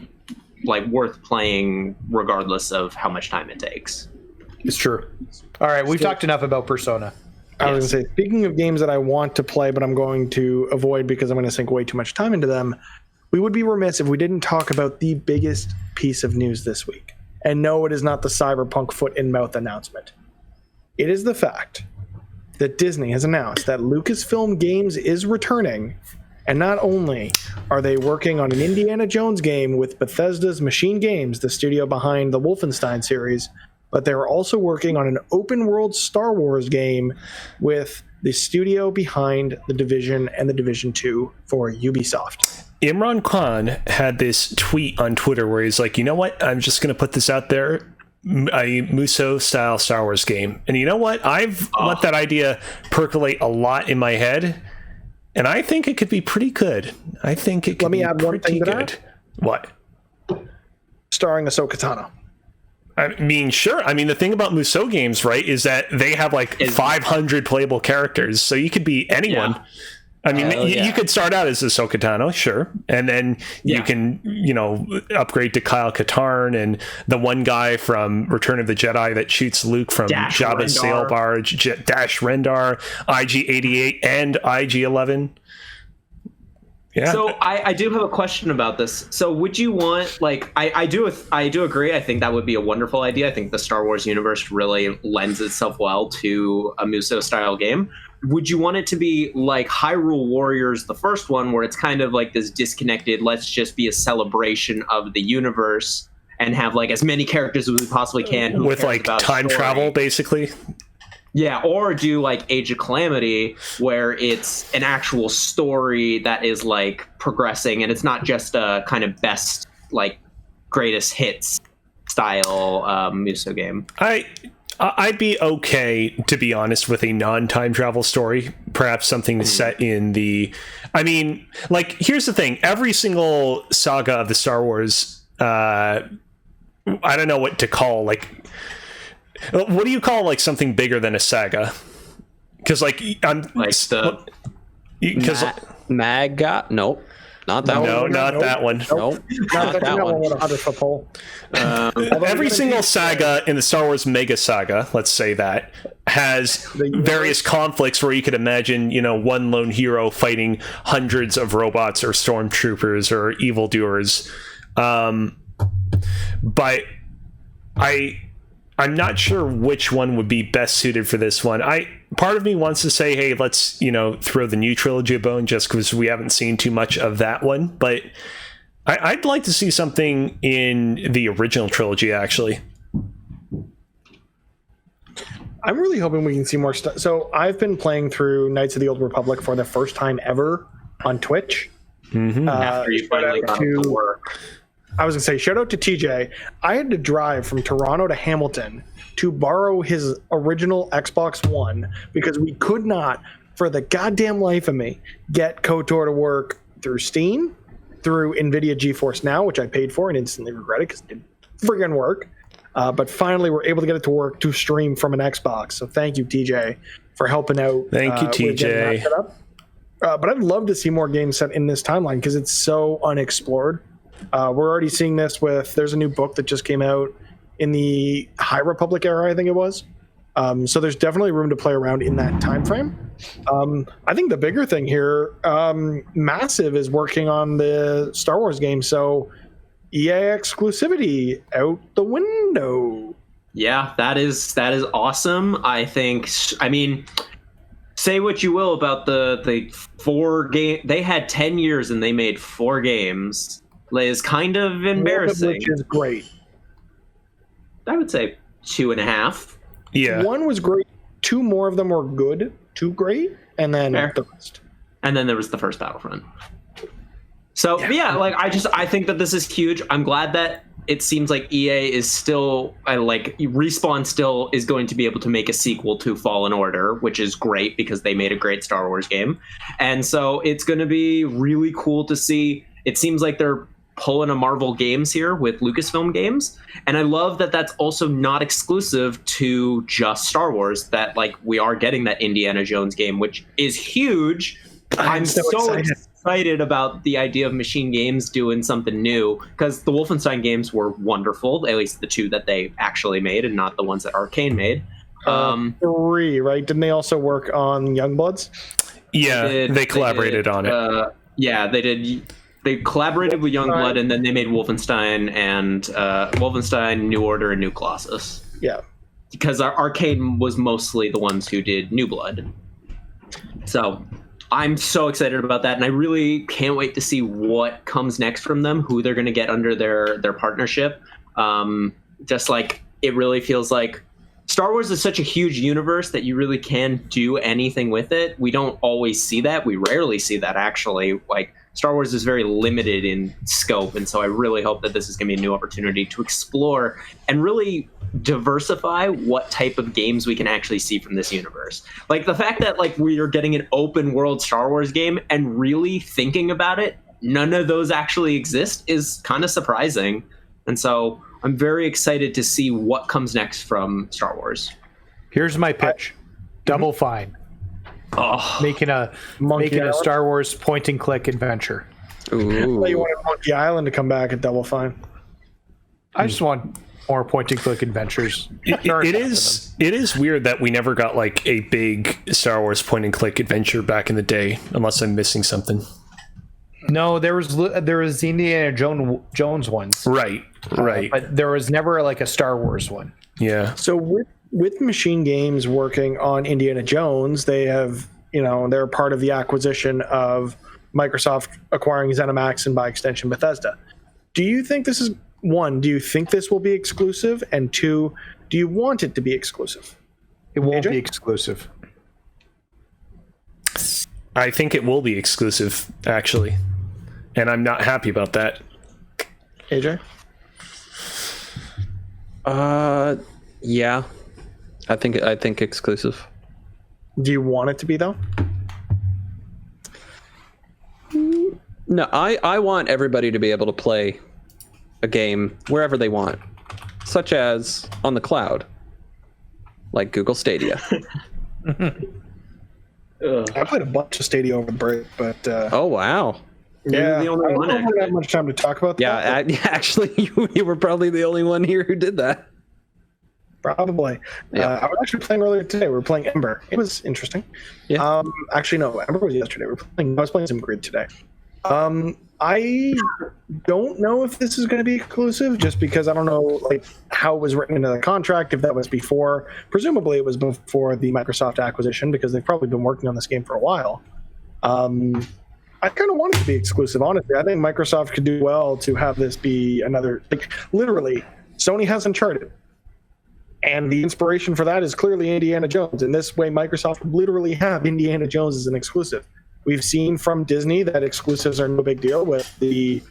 like worth playing regardless of how much time it takes. It's true. All right, we've talked enough about Persona. I was going to say, speaking of games that I want to play, but I'm going to avoid because I'm going to sink way too much time into them, we would be remiss if we didn't talk about the biggest piece of news this week. And no, it is not the Cyberpunk foot in mouth announcement. It is the fact that Disney has announced that Lucasfilm Games is returning. And not only are they working on an Indiana Jones game with Bethesda's Machine Games, the studio behind the Wolfenstein series, but they're also working on an open-world Star Wars game with the studio behind The Division and The Division 2 for Ubisoft. Imran Khan had this tweet on Twitter where he's like, you know what? I'm just going to put this out there. A Muso-style Star Wars game. And you know what? I've let that idea percolate a lot in my head, and I think it could be pretty good. I think it could be add one pretty thing to good. that. What? Starring Ahsoka Tano. I mean, sure. I mean, the thing about Musou games, right, is that they have like 500 playable characters, so you could be anyone. Yeah. I mean, you could start out as Ahsoka Tano, sure, and then you can, upgrade to Kyle Katarn and the one guy from Return of the Jedi that shoots Luke from Jabba's sail barge, Dash Rendar, IG-88, and IG-11. Yeah. So I do have a question about this. So would you want, like, I do agree. I think that would be a wonderful idea. I think the Star Wars universe really lends itself well to a Muso style game. Would you want it to be like Hyrule Warriors, the first one, where it's kind of like this disconnected, let's just be a celebration of the universe and have like as many characters as we possibly can with like time travel, basically? Yeah, or do like Age of Calamity, where it's an actual story that is like progressing, and it's not just a kind of best, like, greatest hits style Muso game. I'd be okay, to be honest, with a non-time travel story. Perhaps something set in the... I mean, like, here's the thing. Every single saga of the Star Wars, I don't know what to call, like... What do you call, like, something bigger than a saga? Because, like, I'm... Like the... Because... Maga? Nope. Not that one. No, not that one. Nope. Not that one. With a 100-foot pole. Every single saga in the Star Wars mega saga, let's say that, has various conflicts where you could imagine, one lone hero fighting hundreds of robots or stormtroopers or evildoers. But I'm not sure which one would be best suited for this one. Part of me wants to say, hey, let's, throw the new trilogy a bone just because we haven't seen too much of that one. But I'd like to see something in the original trilogy, actually. I'm really hoping we can see more stuff. So I've been playing through Knights of the Old Republic for the first time ever on Twitch. After you finally got to work. I was going to say, shout out to TJ. I had to drive from Toronto to Hamilton to borrow his original Xbox One because we could not, for the goddamn life of me, get KOTOR to work through Steam, through NVIDIA GeForce Now, which I paid for and instantly regretted because it didn't friggin' work. But finally, we're able to get it to work to stream from an Xbox. So thank you, TJ, for helping out. Thank you, TJ. But I'd love to see more games set in this timeline because it's so unexplored. We're already seeing this there's a new book that just came out in the High Republic era, I think it was. So there's definitely room to play around in that time frame. I think the bigger thing here, Massive is working on the Star Wars game, so EA exclusivity out the window. Yeah, that is awesome. I mean, say what you will about the 4 game. They had 10 years and they made 4 games. Is kind of embarrassing. Which is great. I would say 2.5. Yeah. One was great. 2 more of them were good. 2 great, and then Fair. the rest. And then there was the first Battlefront. So yeah, like I think that this is huge. I'm glad that it seems like EA is still like Respawn still is going to be able to make a sequel to Fallen Order, which is great because they made a great Star Wars game. And so it's going to be really cool to see. It seems like they're pulling a Marvel Games here with Lucasfilm Games, and I love that that's also not exclusive to just Star Wars, that like we are getting that Indiana Jones game, which is huge. I'm so excited about the idea of Machine Games doing something new, because the Wolfenstein games were wonderful, at least the 2 that they actually made and not the ones that Arcane made. 3, right? Didn't they also work on Youngbloods? Yeah, they collaborated on it. Yeah, they did. They collaborated with Youngblood, and then they made Wolfenstein and Wolfenstein, New Order, and New Colossus. Yeah. Because Arcane was mostly the ones who did New Blood. So I'm so excited about that, and I really can't wait to see what comes next from them, who they're going to get under their partnership. Just like it really feels like Star Wars is such a huge universe that you really can do anything with it. We don't always see that. We rarely see that, actually. Like, Star Wars is very limited in scope, and so I really hope that this is going to be a new opportunity to explore and really diversify what type of games we can actually see from this universe. Like, the fact that like we are getting an open world Star Wars game and really thinking about it, none of those actually exist, is kind of surprising. And so I'm very excited to see what comes next from Star Wars. Here's my pitch. Double Fine. Oh, Making a Star Wars point and click adventure. Ooh. You wanted Monkey Island to come back at Double Fine. I just want more point and click adventures. It is weird that we never got like a big Star Wars point and click adventure back in the day, unless I'm missing something. No, there was the Indiana Jones ones. Right. But there was never like a Star Wars one. Yeah. So with Machine Games working on Indiana Jones, they have, they're part of the acquisition of Microsoft acquiring ZeniMax and by extension Bethesda. Do you think this is, 1, do you think this will be exclusive? And 2, do you want it to be exclusive? It won't AJ? be exclusive. I think it will be exclusive, actually. And I'm not happy about that. AJ? Yeah. I think exclusive. Do you want it to be, though? No, I want everybody to be able to play a game wherever they want, such as on the cloud, like Google Stadia. I played a bunch of Stadia over the break, but Oh, wow. yeah, the only I one, don't actually. have much time to talk about Yeah, that. actually, you were probably the only one here who did that. Probably. Yeah. I was actually playing earlier today. We were playing Ember. It was interesting. Yeah. Actually, no. Ember was yesterday. I was playing some Grid today. I don't know if this is going to be exclusive, just because I don't know like how it was written into the contract. If that was before, presumably it was before the Microsoft acquisition, because they've probably been working on this game for a while. I kind of want it to be exclusive, honestly. I think Microsoft could do well to have this be another. Like, literally, Sony has Uncharted. And the inspiration for that is clearly Indiana Jones. In this way, Microsoft would literally have Indiana Jones as an exclusive. We've seen from Disney that exclusives are no big deal with the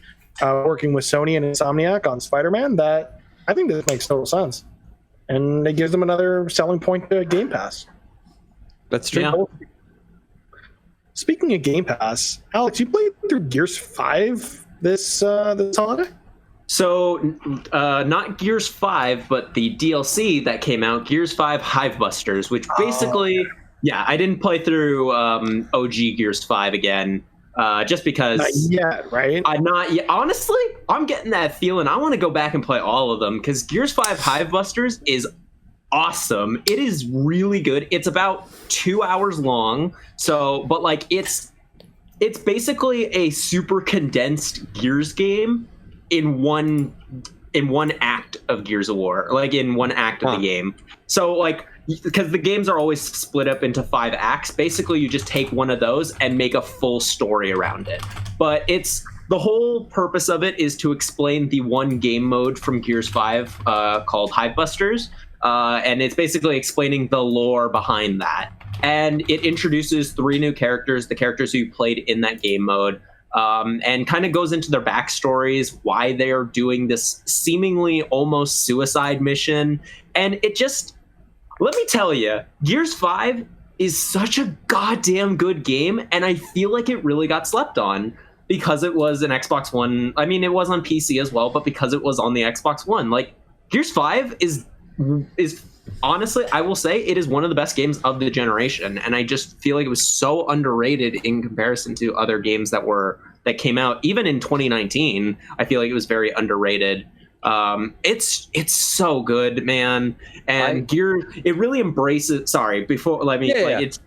working with Sony and Insomniac on Spider-Man. That I think this makes total sense. And it gives them another selling point to Game Pass. That's true. Yeah. Speaking of Game Pass, Alex, you played through Gears 5 this holiday? So, not Gears 5, but the DLC that came out, Gears 5 Hivebusters, which basically, I didn't play through OG Gears 5 again, just because. Not yet, right? Not yet. Honestly, I'm getting that feeling. I want to go back and play all of them, because Gears 5 Hivebusters is awesome. It is really good. It's about 2 hours long, but like it's basically a super condensed Gears game in one in one act of Gears of War, like in one act of the game. So like, because the games are always split up into 5 acts, basically you just take one of those and make a full story around it. But it's the whole purpose of it is to explain the one game mode from Gears 5 called Hivebusters. And it's basically explaining the lore behind that. And it introduces 3 new characters, the characters who you played in that game mode. And kind of goes into their backstories, why they are doing this seemingly almost suicide mission. And it just, let me tell you, Gears 5 is such a goddamn good game, and I feel like it really got slept on because it was an Xbox One. I mean, it was on PC as well, but because it was on the Xbox One, like, Gears 5 is honestly, I will say it is one of the best games of the generation, and I just feel like it was so underrated in comparison to other games that came out even in 2019. I feel like it was very underrated. It's so good, man, and Gears, it really embraces. Sorry, before let me.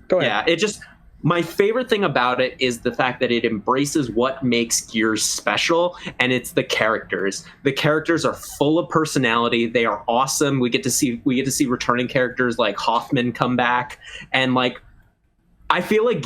Go ahead. It just. My favorite thing about it is the fact that it embraces what makes Gears special, and it's the characters. The characters are full of personality. They are awesome. We get to see returning characters like Hoffman come back, and like, I feel like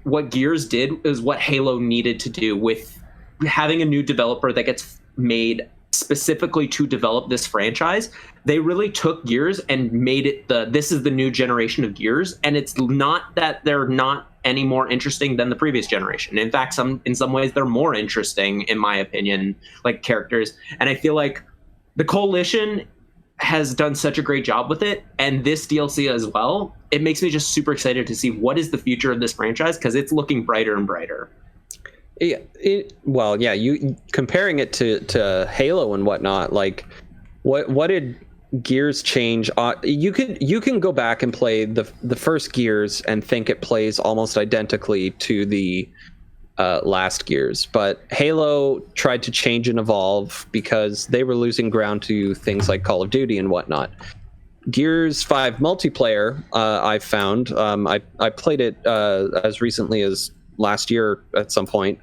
what Gears did is what Halo needed to do with having a new developer that gets made specifically to develop this franchise. They really took Gears and made it this is the new generation of Gears, and it's not that they're not any more interesting than the previous generation. In fact, in some ways they're more interesting, in my opinion, like characters. And I feel like the Coalition has done such a great job with it, and this DLC as well. It makes me just super excited to see what is the future of this franchise, because it's looking brighter and brighter. Yeah, you comparing it to Halo and whatnot, like what did Gears change? You can go back and play the first Gears and think it plays almost identically to the last Gears, but Halo tried to change and evolve because they were losing ground to things like Call of Duty and whatnot. Gears 5 multiplayer, I found, I played it as recently as last year at some point,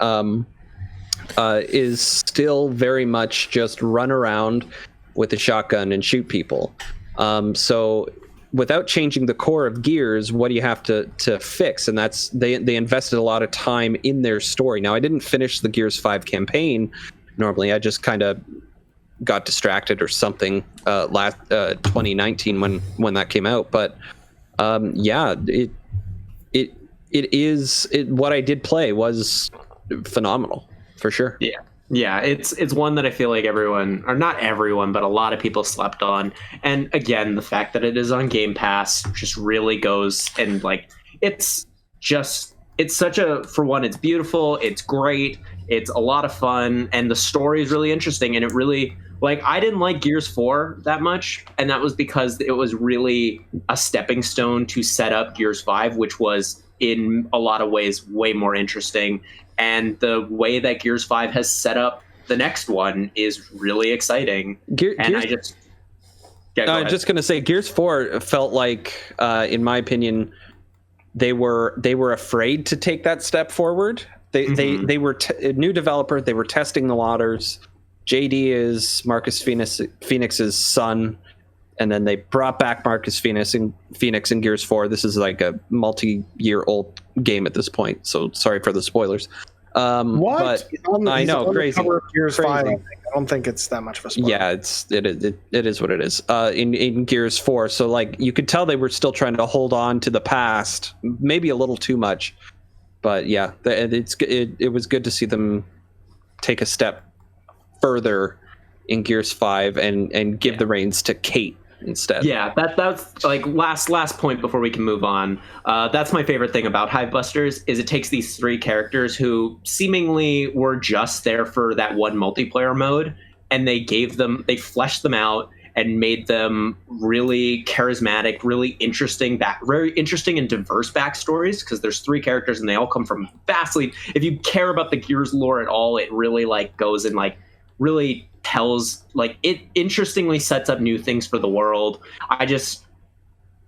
is still very much just run around with a shotgun and shoot people. So without changing the core of Gears, what do you have to fix? And that's they invested a lot of time in their story. Now, I didn't finish the Gears 5 campaign. Normally, I just kind of got distracted or something last 2019 when that came out. But what I did play was phenomenal for sure. Yeah, it's one that I feel like everyone, or not everyone, but a lot of people slept on. And again, the fact that it is on Game Pass just really goes, and like, it's such a, for one, it's beautiful, it's great, it's a lot of fun, and the story is really interesting. And it really, like, I didn't like Gears 4 that much, and that was because it was really a stepping stone to set up Gears 5, which was in a lot of ways way more interesting. And the way that Gears 5 has set up the next one is really exciting. I'm just going to say, Gears 4 felt like, in my opinion, they were afraid to take that step forward. They were a new developer. They were testing the waters. JD is Marcus Phoenix's son, and then they brought back Marcus Phoenix in Gears 4. This is like a multi-year-old game at this point, so sorry for the spoilers. What? But I know, crazy. Gears 5, I don't think it's that much of a spoiler. Yeah, it is what it is. In Gears 4, so like you could tell they were still trying to hold on to the past, maybe a little too much. But yeah, it was good to see them take a step further in Gears 5 and give the reins to Kate instead. Yeah, that's like last point before we can move on. That's my favorite thing about Hivebusters is it takes these 3 characters who seemingly were just there for that one multiplayer mode, and they fleshed them out and made them really charismatic, really interesting, very interesting and diverse backstories, because there's 3 characters and they all come from vastly, if you care about the Gears lore at all, it really like goes and like really tells, like, it interestingly sets up new things for the world.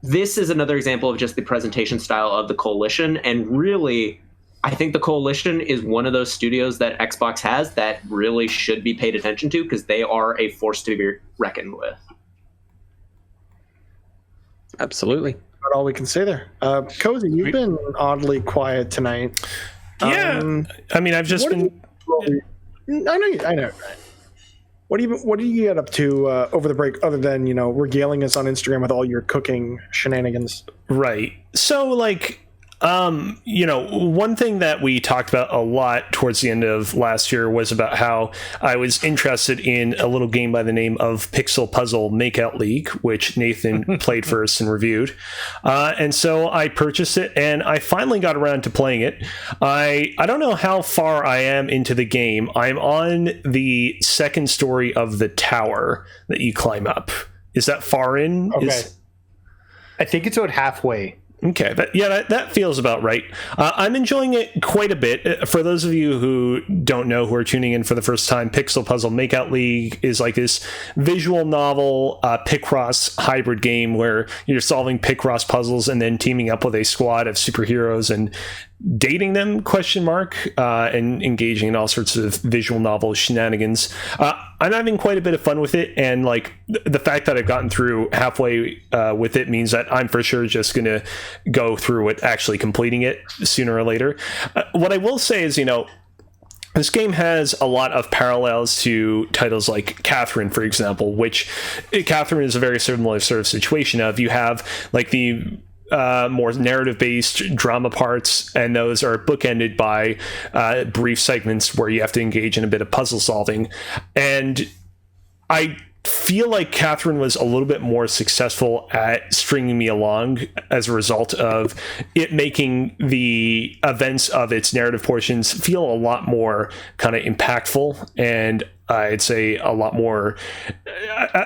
This is another example of just the presentation style of the Coalition, and really I think the Coalition is one of those studios that Xbox has that really should be paid attention to, because they are a force to be reckoned with. Absolutely. That's all we can say there. Cozy, you've been oddly quiet tonight. Yeah, I mean, I've just been. I know. What do you get up to over the break, other than regaling us on Instagram with all your cooking shenanigans? Right. So, like, one thing that we talked about a lot towards the end of last year was about how I was interested in a little game by the name of Pixel Puzzle Makeout League, which Nathan played first and reviewed. And so I purchased it, and I finally got around to playing it. I don't know how far I am into the game. I'm on the second story of the tower that you climb up. Is that far in? Okay. I think it's about halfway. Okay, that feels about right. I'm enjoying it quite a bit. For those of you who don't know, who are tuning in for the first time, Pixel Puzzle Makeout League is like this visual novel Picross hybrid game where you're solving Picross puzzles and then teaming up with a squad of superheroes and dating them, and engaging in all sorts of visual novel shenanigans. I'm having quite a bit of fun with it, and like the fact that I've gotten through halfway with it means that I'm for sure just gonna go through it, actually completing it sooner or later. What I will say is, this game has a lot of parallels to titles like Catherine, for example, which Catherine is a very similar sort of situation of you have like the more narrative-based drama parts, and those are bookended by brief segments where you have to engage in a bit of puzzle solving. And I feel like Catherine was a little bit more successful at stringing me along as a result of it making the events of its narrative portions feel a lot more kind of impactful, and I'd say a lot more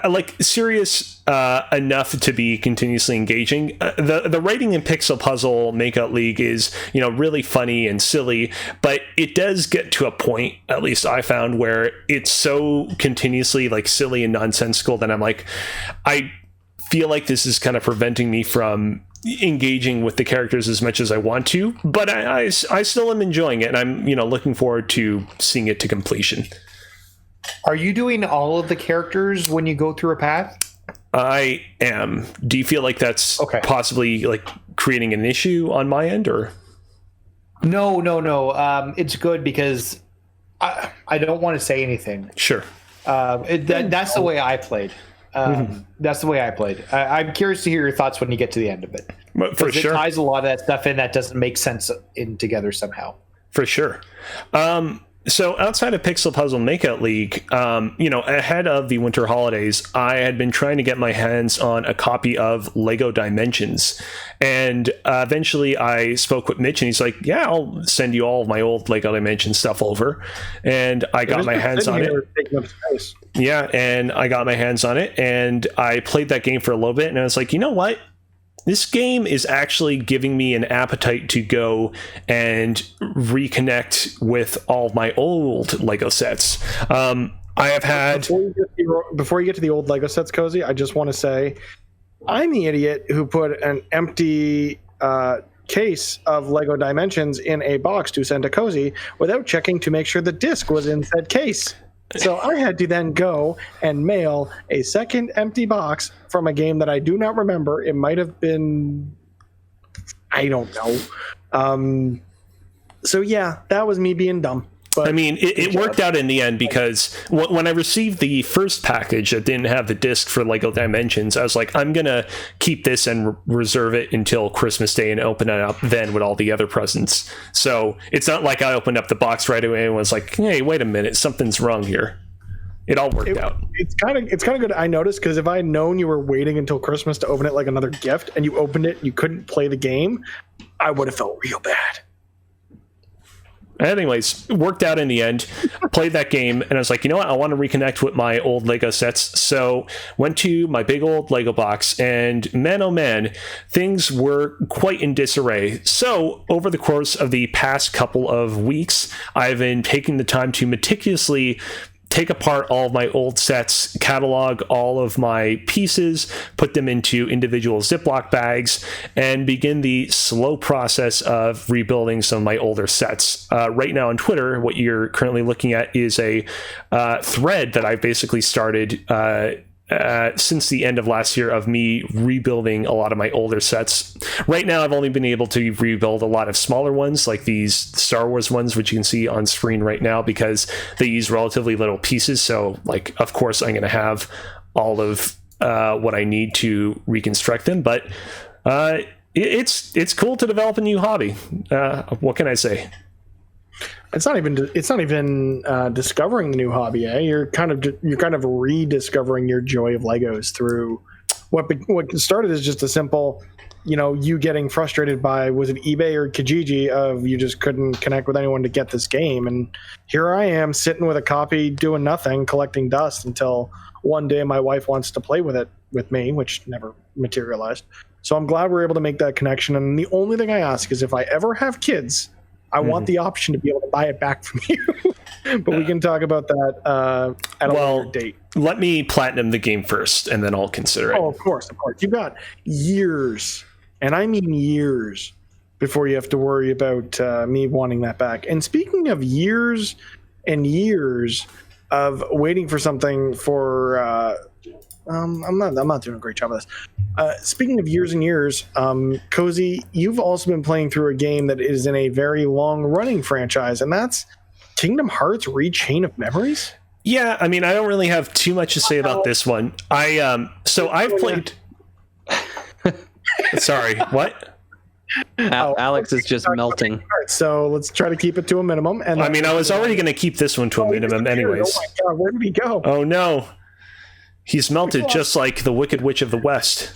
like serious enough to be continuously engaging. The writing in Pixel Puzzle Makeout League is, really funny and silly, but it does get to a point, at least I found, where it's so continuously like silly and nonsensical that I'm like, I feel like this is kind of preventing me from engaging with the characters as much as I want to, but I still am enjoying it, and I'm looking forward to seeing it to completion. Are you doing all of the characters when you go through a path? I am. Do you feel like that's possibly like creating an issue on my end, or? No. It's good because I don't want to say anything. Sure. That's the way I played. That's the way I played. I'm curious to hear your thoughts when you get to the end of it. For sure. It ties a lot of that stuff in that doesn't make sense in together somehow. For sure. So outside of Pixel Puzzle Makeout League, ahead of the winter holidays, I had been trying to get my hands on a copy of Lego Dimensions. And eventually I spoke with Mitch, and he's like, yeah, I'll send you all of my old Lego Dimensions stuff over. And I got my hands on it. Yeah, and I got my hands on it, and I played that game for a little bit, and I was like, you know what? This game is actually giving me an appetite to go and reconnect with all of my old Lego sets. I have had... Before you get to the old Lego sets, Cozy, I just want to say I'm the idiot who put an empty case of Lego Dimensions in a box to send to Cozy without checking to make sure the disc was in said case. So I had to then go and mail a second empty box from a game that I do not remember. It might have been, I don't know. So yeah, that was me being dumb. But I mean, it worked out in the end, because when I received the first package that didn't have the disc for Lego Dimensions, I was like, I'm going to keep this and reserve it until Christmas Day and open it up then with all the other presents. So it's not like I opened up the box right away and was like, hey, wait a minute, something's wrong here. It all worked out. It's kind of good. I noticed, because if I had known you were waiting until Christmas to open it like another gift, and you opened it and you couldn't play the game, I would have felt real bad. Anyways, worked out in the end. Played that game, and I was like, you know what? I want to reconnect with my old Lego sets. So went to my big old Lego box, and man, oh man, things were quite in disarray. So over the course of the past couple of weeks, I've been taking the time to meticulously take apart all of my old sets, catalog all of my pieces, put them into individual Ziploc bags, and begin the slow process of rebuilding some of my older sets. Right now on Twitter, what you're currently looking at is a thread that I basically started since the end of last year of me rebuilding a lot of my older sets. Right now, I've only been able to rebuild a lot of smaller ones, like these Star Wars ones, which you can see on screen right now, because they use relatively little pieces. So, like, of course, I'm going to have all of what I need to reconstruct them. But it's cool to develop a new hobby. What can I say? It's not even discovering the new hobby. You're kind of rediscovering your joy of Legos through what started as just a simple, you getting frustrated by, was it eBay or Kijiji, of you just couldn't connect with anyone to get this game, and here I am sitting with a copy doing nothing, collecting dust, until one day my wife wants to play with it with me, which never materialized. So I'm glad we're able to make that connection. And the only thing I ask is, if I ever have kids, I want the option to be able to buy it back from you. But we can talk about that at a later date. Let me platinum the game first, and then I'll consider it. Oh, of course. You've got years, and I mean years, before you have to worry about me wanting that back. And speaking of years and years of waiting for something for... I'm not doing a great job of this. Speaking of years and years, Cozy, you've also been playing through a game that is in a very long-running franchise, and that's Kingdom Hearts Chain of Memories. Yeah, I mean, I don't really have too much to say about this one. I've played. Sorry, what? Alex is just melting. All right, so let's try to keep it to a minimum. And I mean, I was already going to keep this one to a minimum, anyways. Oh my God, where did he go? Oh no. He's melted just like the Wicked Witch of the West,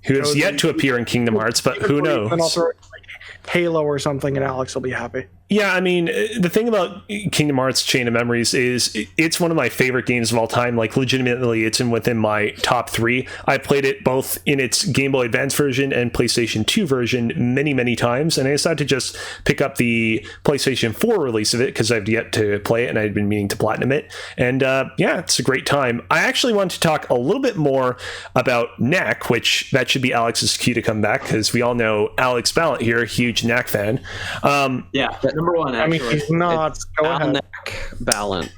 who has yet to appear in Kingdom Hearts, but who knows? Then I'll throw it like Halo or something, and Alex will be happy. Yeah, I mean, the thing about Kingdom Hearts Chain of Memories is it's one of my favorite games of all time. Like, legitimately, it's within my top 3. I played it both in its Game Boy Advance version and PlayStation 2 version many, many times, and I decided to just pick up the PlayStation 4 release of it because I've yet to play it, and I'd been meaning to platinum it. And yeah, it's a great time. I actually want to talk a little bit more about Knack, which that should be Alex's cue to come back, because we all know Alex Ballant here, huge Knack fan. Yeah. Number one, actually. I mean, he's not. Go ahead. Ballant.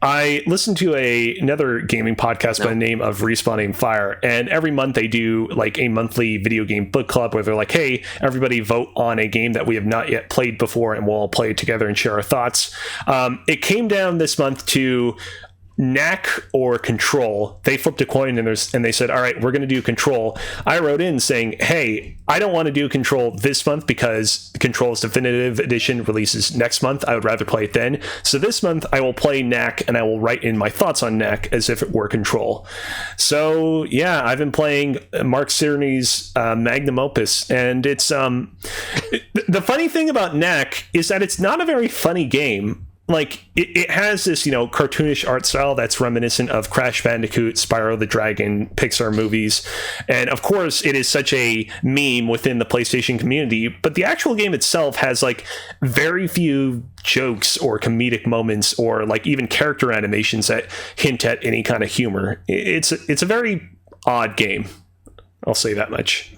I listened to another gaming podcast by the name of Respawning Fire, and every month they do like a monthly video game book club where they're like, hey, everybody vote on a game that we have not yet played before, and we'll all play it together and share our thoughts. It came down this month to Knack or Control. They flipped a coin and they said, all right, we're going to do Control. I wrote in saying, hey, I don't want to do Control this month because Control's Definitive Edition releases next month. I would rather play it then. So this month I will play Knack, and I will write in my thoughts on Knack as if it were Control. So yeah, I've been playing Mark Cerny's magnum opus, and it's the funny thing about Knack is that it's not a very funny game. Like, it has this, cartoonish art style that's reminiscent of Crash Bandicoot, Spyro the Dragon, Pixar movies. And of course, it is such a meme within the PlayStation community. But the actual game itself has, like, very few jokes or comedic moments or, like, even character animations that hint at any kind of humor. It's a very odd game. I'll say that much.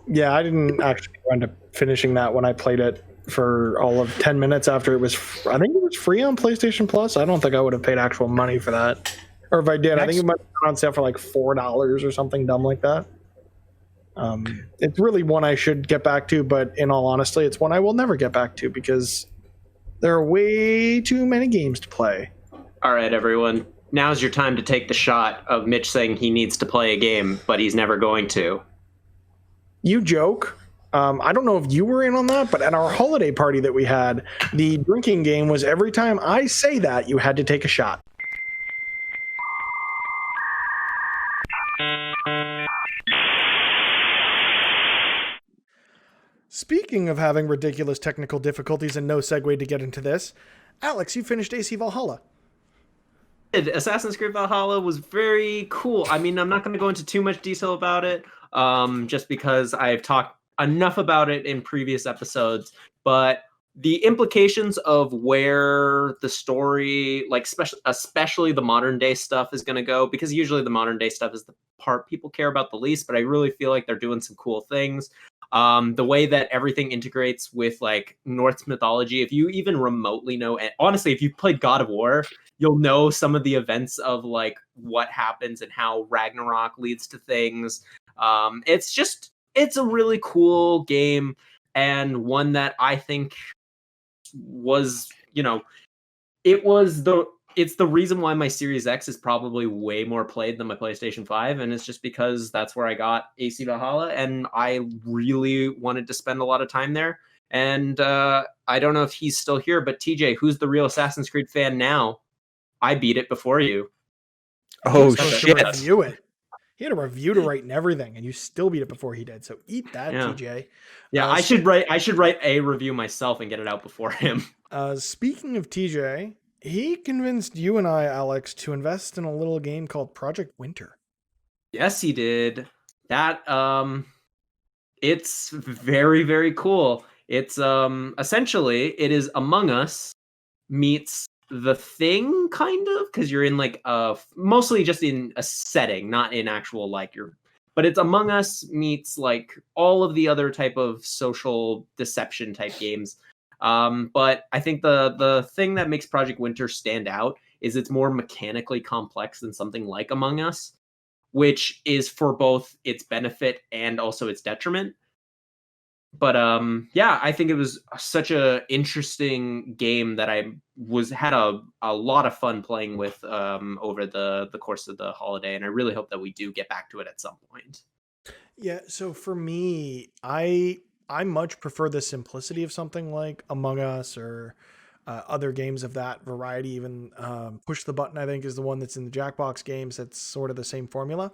Yeah, I didn't actually end up finishing that when I played it for all of 10 minutes after it was, I think it was free on PlayStation Plus. I don't think I would have paid actual money for that. Or if I did, I think it might have been on sale for like $4 or something dumb like that. It's really one I should get back to, but in all honesty, it's one I will never get back to because there are way too many games to play. All right, everyone. Now's your time to take the shot of Mitch saying he needs to play a game, but he's never going to. You joke. I don't know if you were in on that, but at our holiday party that we had, the drinking game was every time I say that, you had to take a shot. Speaking of having ridiculous technical difficulties and no segue to get into this, Alex, you finished AC Valhalla. Assassin's Creed Valhalla was very cool. I mean, I'm not going to go into too much detail about it, just because I've talked enough about it in previous episodes, but the implications of where the story, like especially the modern day stuff, is going to go, because usually the modern day stuff is the part people care about the least, but I really feel like they're doing some cool things. The way that everything integrates with like Norse mythology, if you even remotely know, and honestly, if you've played God of War, you'll know some of the events of like what happens and how Ragnarok leads to things. It's a really cool game, and one that I think was, it's the reason why my Series X is probably way more played than my PlayStation 5, and it's just because that's where I got AC Valhalla, and I really wanted to spend a lot of time there. And I don't know if he's still here, but TJ, who's the real Assassin's Creed fan now? I beat it before you. Oh Supposed to shit! review it. He had a review to write and everything, and you still beat it before he did. So eat that, Yeah. TJ. Yeah, I should write a review myself and get it out before him. Speaking of TJ, he convinced you and I, Alex, to invest in a little game called Project Winter. Yes, he did. That it's very, very cool. It's essentially it is Among Us meets The Thing, kind of, because you're in like mostly just in a setting, not in actual like but it's Among Us meets like all of the other type of social deception type games. But I think the thing that makes Project Winter stand out is it's more mechanically complex than something like Among Us, which is for both its benefit and also its detriment. But yeah, I think it was such a interesting game that I had a lot of fun playing with over the course of the holiday, and I really hope that we do get back to it at some point. Yeah, so for me, I much prefer the simplicity of something like Among Us or other games of that variety. Even Push the Button, I think, is the one that's in the Jackbox games. That's sort of the same formula.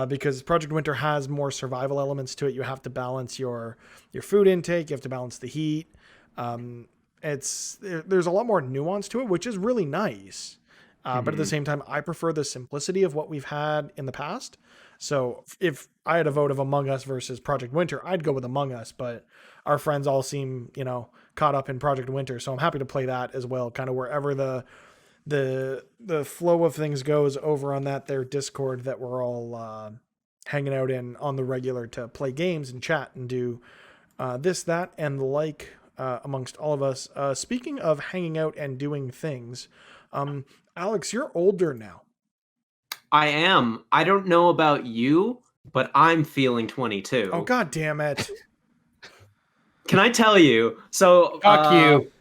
Because Project Winter has more survival elements to it. You have to balance your food intake. You have to balance the heat. There's a lot more nuance to it, which is really nice. But at the same time, I prefer the simplicity of what we've had in the past. So if I had a vote of Among Us versus Project Winter, I'd go with Among Us. But our friends all seem, caught up in Project Winter, so I'm happy to play that as well. Kind of wherever the flow of things goes over on their Discord that we're all hanging out in on the regular to play games and chat and do this, that, and the like amongst all of us. Speaking of hanging out and doing things, Alex, you're older now. I am. I don't know about you, but I'm feeling 22. Oh, God damn it. Can I tell you? So, Fuck you.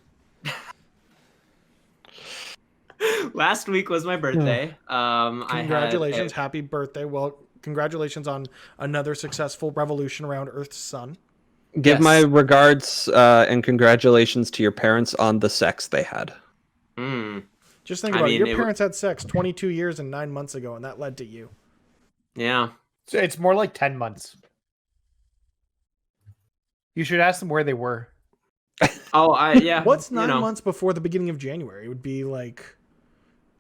Last week was my birthday. Congratulations. Happy birthday. Well, congratulations on another successful revolution around Earth's sun. Give my regards and congratulations to your parents on the sex they had. Just think about it. Your parents had sex 22 years and 9 months ago, and that led to you. Yeah. So it's more like 10 months. You should ask them where they were. Oh, yeah. What's 9 months before the beginning of January? It would be like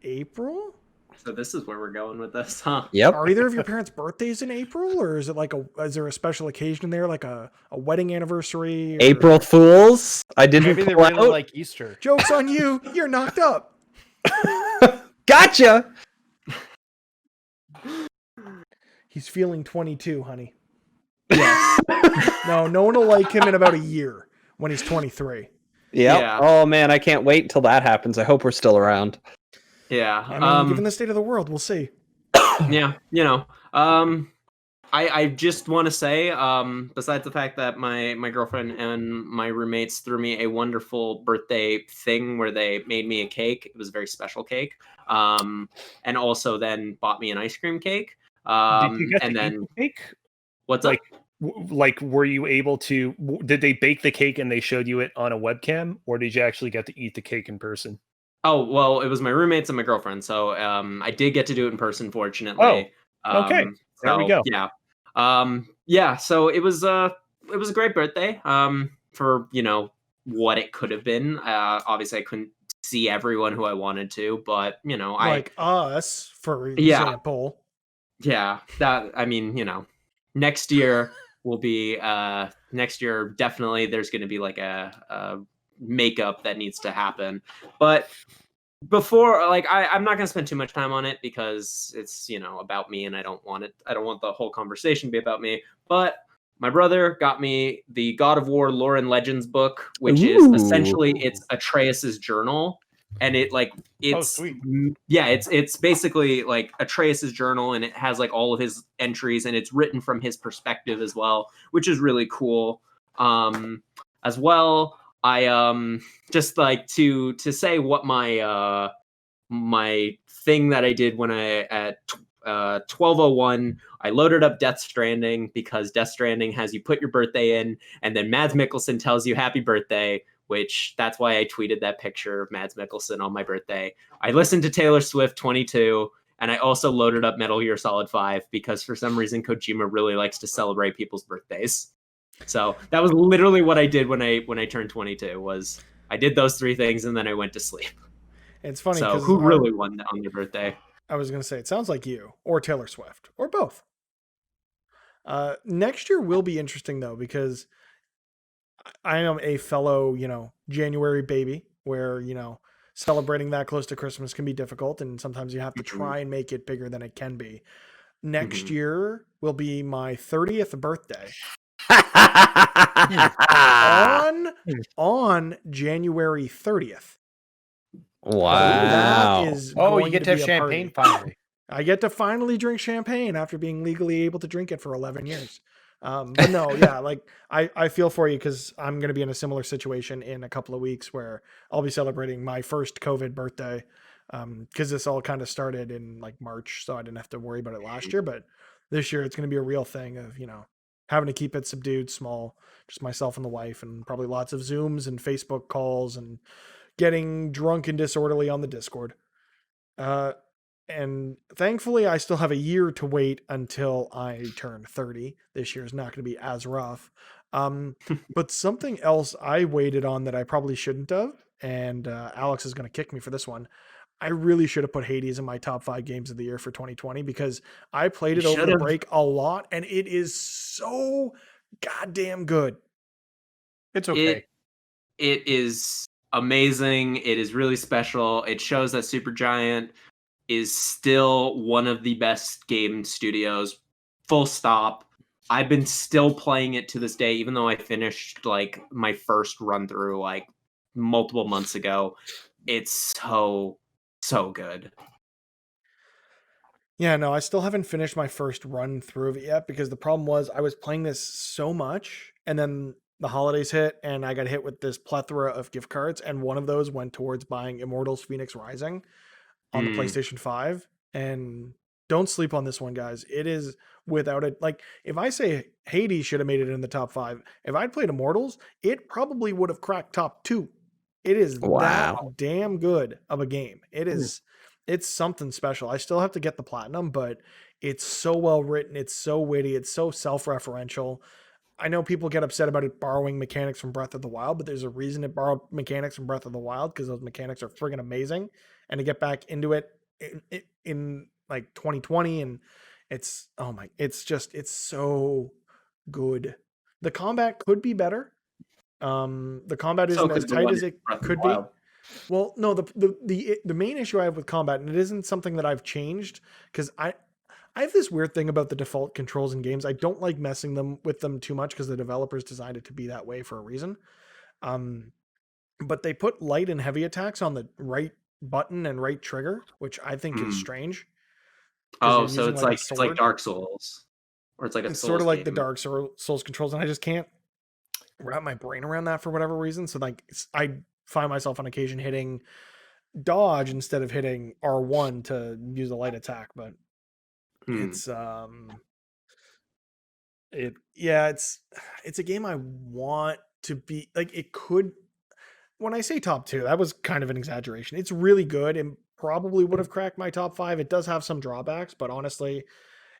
April? So this is where we're going with this, huh? Yep. Are either of your parents' birthdays in April, or is it like is there a special occasion there, like a wedding anniversary? Or... April Fools? I didn't. Maybe they really like Easter. Joke's on you. You're knocked up. Gotcha. He's feeling 22, honey. Yes. No one will like him in about a year when he's 23. Yep. Yeah. Oh man, I can't wait until that happens. I hope we're still around. Yeah. I mean, given the state of the world, we'll see. Yeah. I just want to say, besides the fact that my girlfriend and my roommates threw me a wonderful birthday thing where they made me a cake. It was a very special cake. And also then bought me an ice cream cake. Did you get and to then eat the cake? what's Like, up? Were you able to? Did they bake the cake and they showed you it on a webcam, or did you actually get to eat the cake in person? Oh, well, it was my roommates and my girlfriend, so I did get to do it in person, fortunately. Oh, okay. There we go. Yeah. Yeah, so it was a great birthday. For, what it could have been. Obviously I couldn't see everyone who I wanted to, but like us, for example. Yeah, that, I mean, next year will be next year definitely there's going to be like a makeup that needs to happen. But before, like, I'm not gonna spend too much time on it because it's, you know, about me, and I don't want the whole conversation to be about me. But my brother got me the God of War Lore and Legends book, which is essentially it's Atreus's journal, and it's sweet. yeah, it's basically like Atreus's journal, and it has like all of his entries, and it's written from his perspective as well, which is really cool. As well, I just like to say what my thing that I did when I at 12:01, I loaded up Death Stranding because Death Stranding has you put your birthday in, and then Mads Mikkelsen tells you happy birthday, which that's why I tweeted that picture of Mads Mikkelsen on my birthday. I listened to Taylor Swift 22, and I also loaded up Metal Gear Solid 5 because for some reason Kojima really likes to celebrate people's birthdays. So that was literally what I did when I turned 22. Was I did those three things and then I went to sleep. It's funny So because who really won on their birthday? I was going to say, it sounds like you or Taylor Swift or both. Next year will be interesting though, because I am a fellow, January baby where, celebrating that close to Christmas can be difficult. And sometimes you have to try and make it bigger than it can be. Next year will be my 30th birthday. on January 30th. Wow. That is Oh, you going get to have be a champagne party. finally. I get to finally drink champagne after being legally able to drink it for 11 years. But no, yeah, like I feel for you because I'm going to be in a similar situation in a couple of weeks where I'll be celebrating my first COVID birthday. Because this all kind of started in like March, so I didn't have to worry about it last year. But this year it's going to be a real thing of, having to keep it subdued, small, just myself and the wife, and probably lots of Zooms and Facebook calls and getting drunk and disorderly on the Discord. And thankfully, I still have a year to wait until I turn 30. This year is not going to be as rough. But something else I waited on that I probably shouldn't have, and Alex is going to kick me for this one. I really should have put Hades in my top 5 games of the year for 2020 because I played it over the break a lot, and it is so goddamn good. It's okay. It is amazing. It is really special. It shows that Supergiant is still one of the best game studios. Full stop. I've been still playing it to this day, even though I finished like my first run through like multiple months ago. It's so good. Yeah, no, I still haven't finished my first run through of it yet because the problem was I was playing this so much and then the holidays hit and I got hit with this plethora of gift cards, and one of those went towards buying Immortals Phoenix Rising on the PlayStation 5. And don't sleep on this one, guys. It is without it. Like, if I say Hades should have made it in the top 5, if I'd played Immortals, it probably would have cracked top 2. It is that damn good of a game. It is. It's something special. I still have to get the platinum, but it's so well written. It's so witty. It's so self-referential. I know people get upset about it borrowing mechanics from Breath of the Wild, but there's a reason it borrowed mechanics from Breath of the Wild because those mechanics are friggin' amazing. And to get back into it in like 2020, and it's so good. The combat could be better. The combat isn't as tight as it could be. Well, no, the main issue I have with combat, and it isn't something that I've changed because I have this weird thing about the default controls in games. I don't like messing with them too much because the developers designed it to be that way for a reason. But they put light and heavy attacks on the right button and right trigger, which I think is strange. Oh, so it's like Dark Souls, or it's like it's sort of like the Dark Souls controls, and I just can't wrap my brain around that for whatever reason. So like I find myself on occasion hitting dodge instead of hitting R1 to use a light attack, but it's a game I want to be like. It could, when I say top 2, that was kind of an exaggeration. It's really good and probably would have cracked my top 5. It does have some drawbacks, but honestly,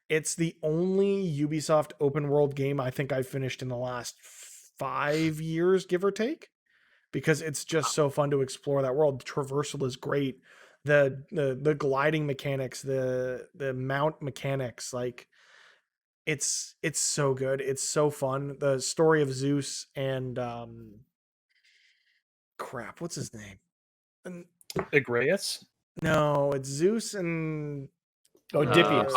it's the only Ubisoft open world game I think I've finished in the last 5 years, give or take, because it's just so fun to explore that world. The traversal is great. The gliding mechanics, the mount mechanics, like it's so good. It's so fun. The story of Zeus and crap. What's his name? And, Agreus? no, it's Zeus and Dipius.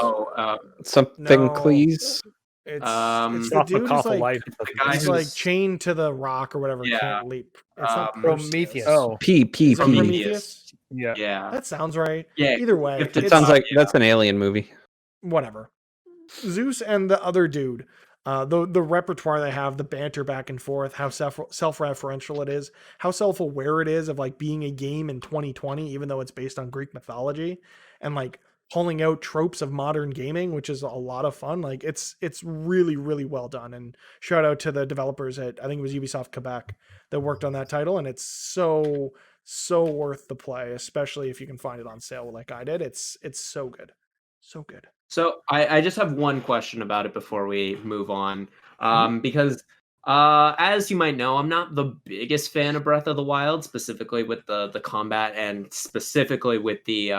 Something, No. Cleese. it's Um, the dude who's like the guy he's who's like chained to the rock or whatever, Yeah. can't leap. It's not Prometheus. Perseus. P. Is it Prometheus? Yeah. Yeah. That sounds right. Yeah. Either way, Gifted It it's sounds like yeah. that's an alien movie. whatever. Zeus and the other dude, the repertoire they have, the banter back and forth, how self-referential it is, how self-aware it is of like being a game in 2020, even though it's based on Greek mythology, and like pulling out tropes of modern gaming, which is a lot of fun. Like it's really, really well done. And shout out to the developers at, I think it was Ubisoft Quebec, that worked on that title, and it's so worth the play, especially if you can find it on sale like I did. It's so good, so good. So I just have one question about it before we move on, because as you might know, I'm not the biggest fan of Breath of the Wild, specifically with the combat and specifically with the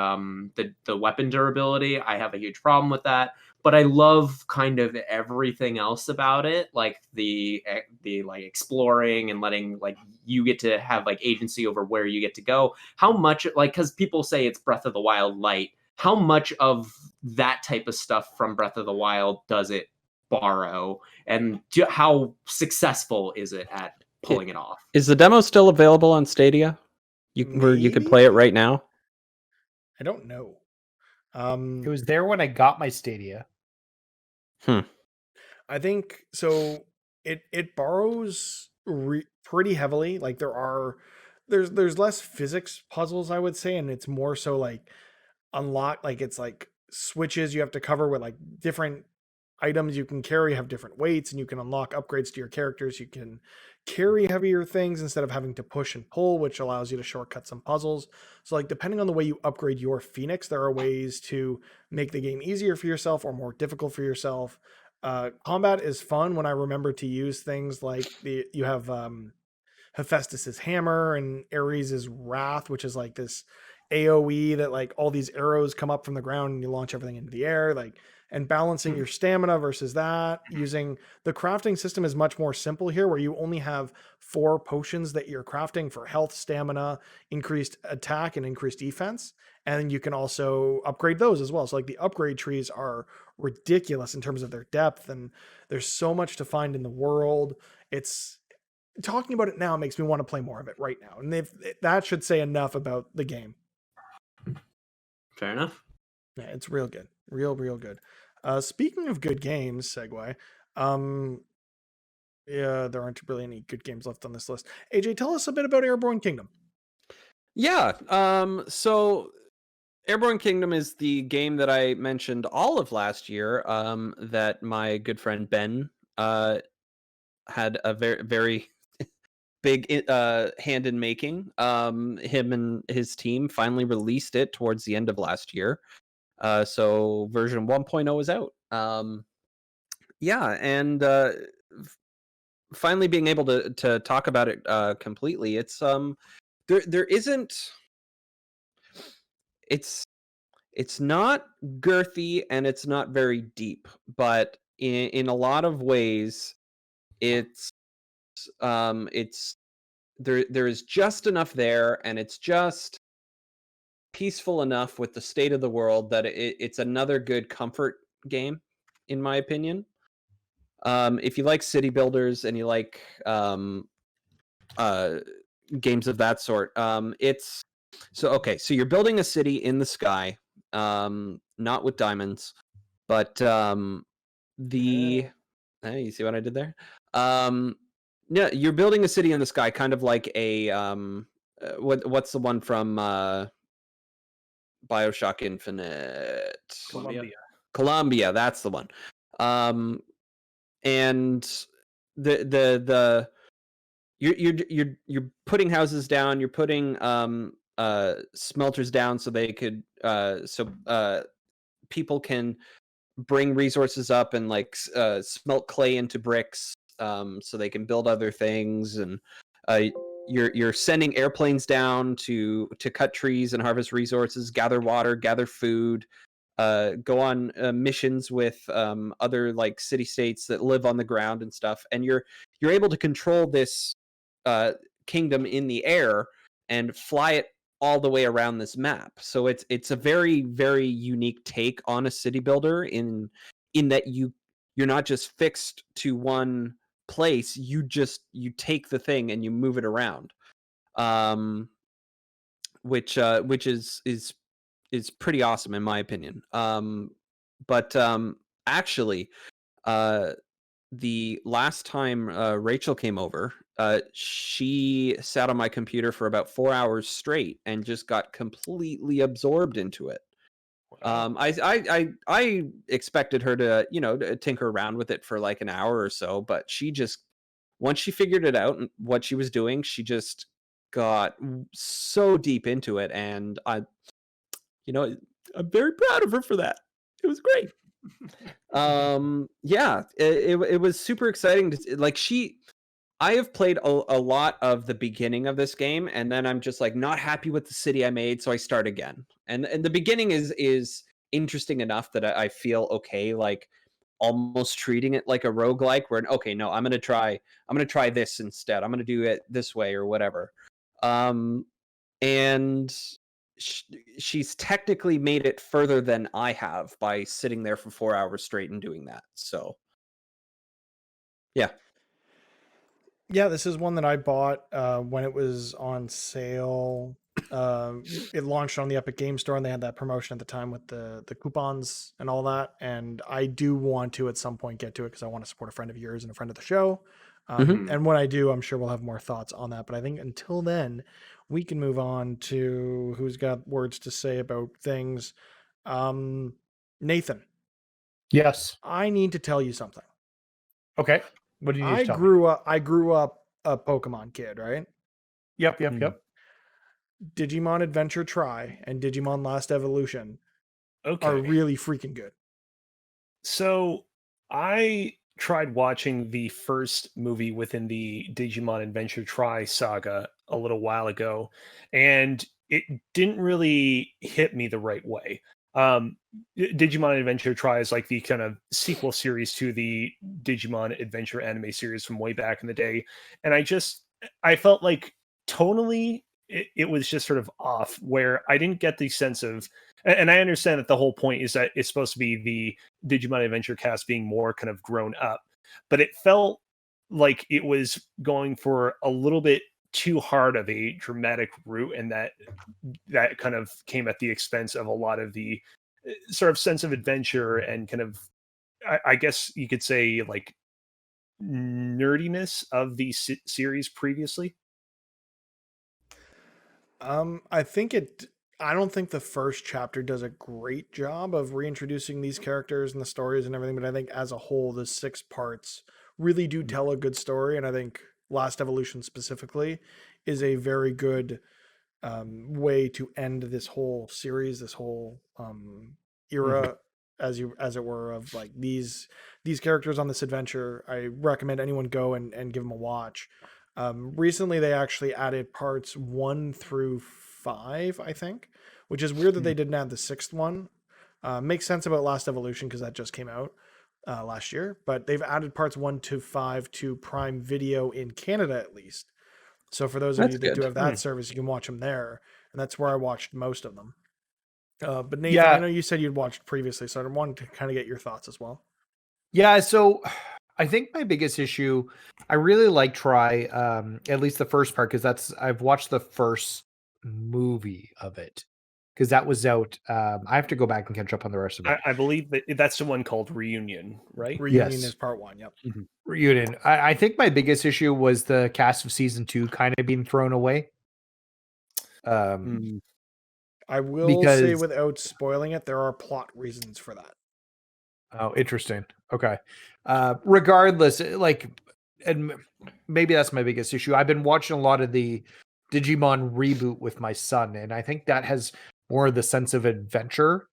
weapon durability. I have a huge problem with that, but I love kind of everything else about it, like the like exploring and letting like you get to have like agency over where you get to go. How much like because people say it's Breath of the Wild light. How much of that type of stuff from Breath of the Wild does it borrow, and how successful is it at pulling it off? Is the demo still available on Stadia? Where you could play it right now? I don't know. It was there when I got my Stadia. I think so. It borrows pretty heavily. Like there's less physics puzzles, I would say, and it's more so like unlock. Like it's like switches you have to cover with like different items you can carry have different weights, and you can unlock upgrades to your characters. You can carry heavier things instead of having to push and pull, which allows you to shortcut some puzzles. So like depending on the way you upgrade your Phoenix, there are ways to make the game easier for yourself or more difficult for yourself. Combat is fun when I remember to use things like you have Hephaestus's hammer and Ares' wrath, which is like this AoE that like all these arrows come up from the ground and you launch everything into the air, like, and balancing your stamina versus that. Using the crafting system is much more simple here, where you only have 4 potions that you're crafting for health, stamina, increased attack, and increased defense. And you can also upgrade those as well. So like the upgrade trees are ridiculous in terms of their depth, and there's so much to find in the world. It's talking about it now makes me want to play more of it right now. And that should say enough about the game. Fair enough. Yeah, it's real good. Real good. Speaking of good games, segue. Yeah, there aren't really any good games left on this list. AJ, tell us a bit about Airborne Kingdom. Yeah. So Airborne Kingdom is the game that I mentioned all of last year. That my good friend Ben had a very, very big hand in making. Him and his team finally released it towards the end of last year. So version 1.0 is out. Yeah, and finally being able to talk about it completely. It's there isn't. It's not girthy and it's not very deep, but in a lot of ways, it's there is just enough there, and it's just peaceful enough with the state of the world that it's another good comfort game, in my opinion. If you like city builders and you like games of that sort, it's so you're building a city in the sky, not with diamonds, but you see what I did there? Yeah, you're building a city in the sky, kind of like a what's the one from BioShock Infinite? Columbia, that's the one. And the you're putting houses down, you're putting smelters down so they could people can bring resources up and like smelt clay into bricks, so they can build other things. And you're sending airplanes down to cut trees and harvest resources, gather water, gather food, go on missions with other like city states that live on the ground and stuff. And you're able to control this kingdom in the air and fly it all the way around this map. So it's a very, very unique take on a city builder in that you're not just fixed to one place. You take the thing and you move it around. Which is pretty awesome in my opinion. But actually, the last time Rachel came over, she sat on my computer for about 4 hours straight and just got completely absorbed into it. I expected her to, to tinker around with it for like an hour or so, but she just, once she figured it out and what she was doing, she just got so deep into it, and I'm very proud of her for that. It was great. Yeah, it was super exciting to like I have played a lot of the beginning of this game, and then I'm just like not happy with the city I made, so I start again. And the beginning is interesting enough that I feel okay, like almost treating it like a roguelike, where okay, no, I'm gonna try this instead. I'm gonna do it this way or whatever. And she's technically made it further than I have by sitting there for 4 hours straight and doing that. So yeah. Yeah, this is one that I bought when it was on sale. It launched on the Epic Game Store, and they had that promotion at the time with the coupons and all that. And I do want to at some point get to it because I want to support a friend of yours and a friend of the show. And when I do, I'm sure we'll have more thoughts on that. But I think until then, we can move on to who's got words to say about things. Nathan, Yes. I need to tell you something. Okay. What do you need I to tell me? grew up a Pokemon kid, right? Yep. Digimon Adventure Tri and Digimon Last Evolution Okay. are really freaking good. So I tried watching the first movie within the Digimon Adventure Tri saga a little while ago, and it didn't really hit me the right way. Digimon Adventure Tri is like the kind of sequel series to the Digimon Adventure anime series from way back in the day, and I felt like tonally it was just sort of off, where I didn't get the sense of, and I understand that the whole point is that it's supposed to be the Digimon Adventure cast being more kind of grown up, but it felt like it was going for a little bit too hard of a dramatic route, and that kind of came at the expense of a lot of the sort of sense of adventure and kind of, I guess you could say, like nerdiness of the series previously. I don't think the first chapter does a great job of reintroducing these characters and the stories and everything, but I think as a whole, the 6 parts really do tell a good story. And I think Last Evolution specifically is a very good way to end this whole series, this whole era, as it were, of like these characters on this adventure. I recommend anyone go and give them a watch. Recently, they actually added parts 1 through 5, I think, which is weird that they didn't add the 6th one. Makes sense about Last Evolution because that just came out last year, but they've added parts 1 to 5 to Prime Video in Canada at least. So for those of you that do have that service, you can watch them there, and that's where I watched most of them. But Nathan, I know you said you'd watched previously, so I wanted to kind of get your thoughts as well. Yeah, so I think my biggest issue, I really like Try, at least the first part, because I've watched the first movie of it, because that was out. I have to go back and catch up on the rest of it. I believe that's the one called Reunion, right? Reunion Yes. is part 1. Yep. Reunion. I think my biggest issue was the cast of season 2 kind of being thrown away. I will say, without spoiling it, there are plot reasons for that. Oh, interesting. Okay. Regardless, and maybe that's my biggest issue. I've been watching a lot of the Digimon reboot with my son, and I think that has more of the sense of adventure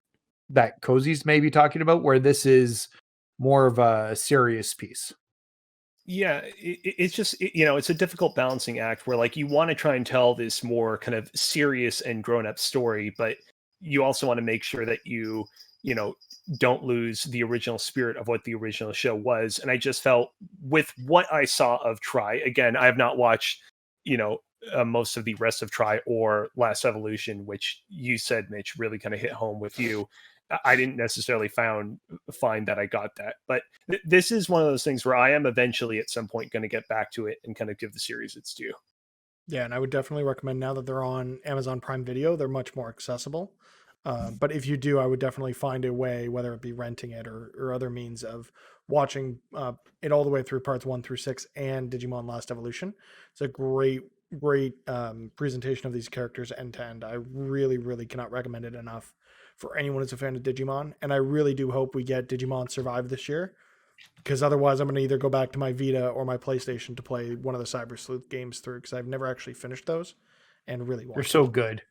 that Cozy's maybe talking about, where this is more of a serious piece. Yeah, it's just, it's a difficult balancing act where like you want to try and tell this more kind of serious and grown up story, but you also want to make sure that you don't lose the original spirit of what the original show was. And I just felt with what I saw of Try, again, I have not watched most of the rest of Try or Last Evolution, which you said, Mitch, really kind of hit home with you. I didn't necessarily find that I got that, but this is one of those things where I am eventually at some point going to get back to it and kind of give the series its due. Yeah, and I would definitely recommend, now that they're on Amazon Prime Video, they're much more accessible. But if you do, I would definitely find a way, whether it be renting it or other means of watching it all the way through parts 1 through 6 and Digimon Last Evolution. It's a great presentation of these characters end to end. I really, really cannot recommend it enough for anyone who's a fan of Digimon. And I really do hope we get Digimon Survive this year, because otherwise I'm going to either go back to my Vita or my PlayStation to play one of the Cyber Sleuth games through, because I've never actually finished those and really want They're so good.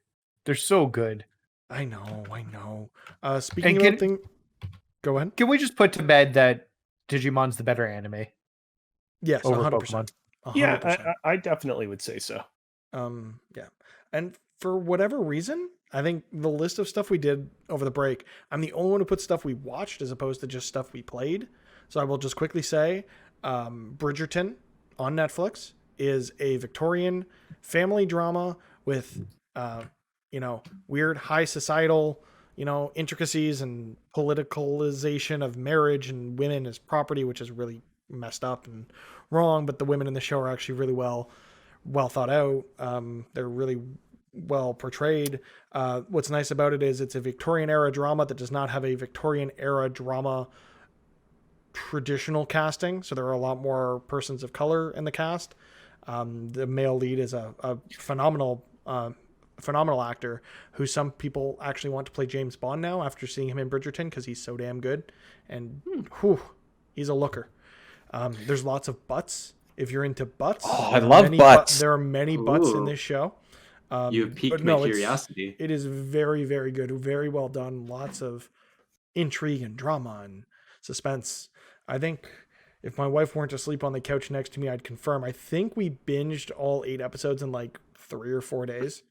They're so good. I know. Speaking of thing, go ahead. Can we just put to bed that Digimon's the better anime? Yes, over 100%. Pokemon. 100%. Yeah, I definitely would say so. Yeah. And for whatever reason, I think the list of stuff we did over the break, I'm the only one who put stuff we watched as opposed to just stuff we played. So I will just quickly say, Bridgerton on Netflix is a Victorian family drama with, weird high societal, intricacies and politicalization of marriage and women as property, which is really messed up and wrong. But the women in the show are actually really well thought out. They're really well portrayed. What's nice about it is it's a Victorian era drama that does not have a Victorian era drama traditional casting. So there are a lot more persons of color in the cast. The male lead is a phenomenal actor who some people actually want to play James Bond now after seeing him in Bridgerton, because he's so damn good. And he's a looker. There's lots of butts. If you're into butts, I love butts. There are many butts in this show. You've piqued my curiosity. It is very, very good. Very well done. Lots of intrigue and drama and suspense. I think if my wife weren't asleep on the couch next to me, I'd confirm. I think we binged all 8 episodes in like 3 or 4 days,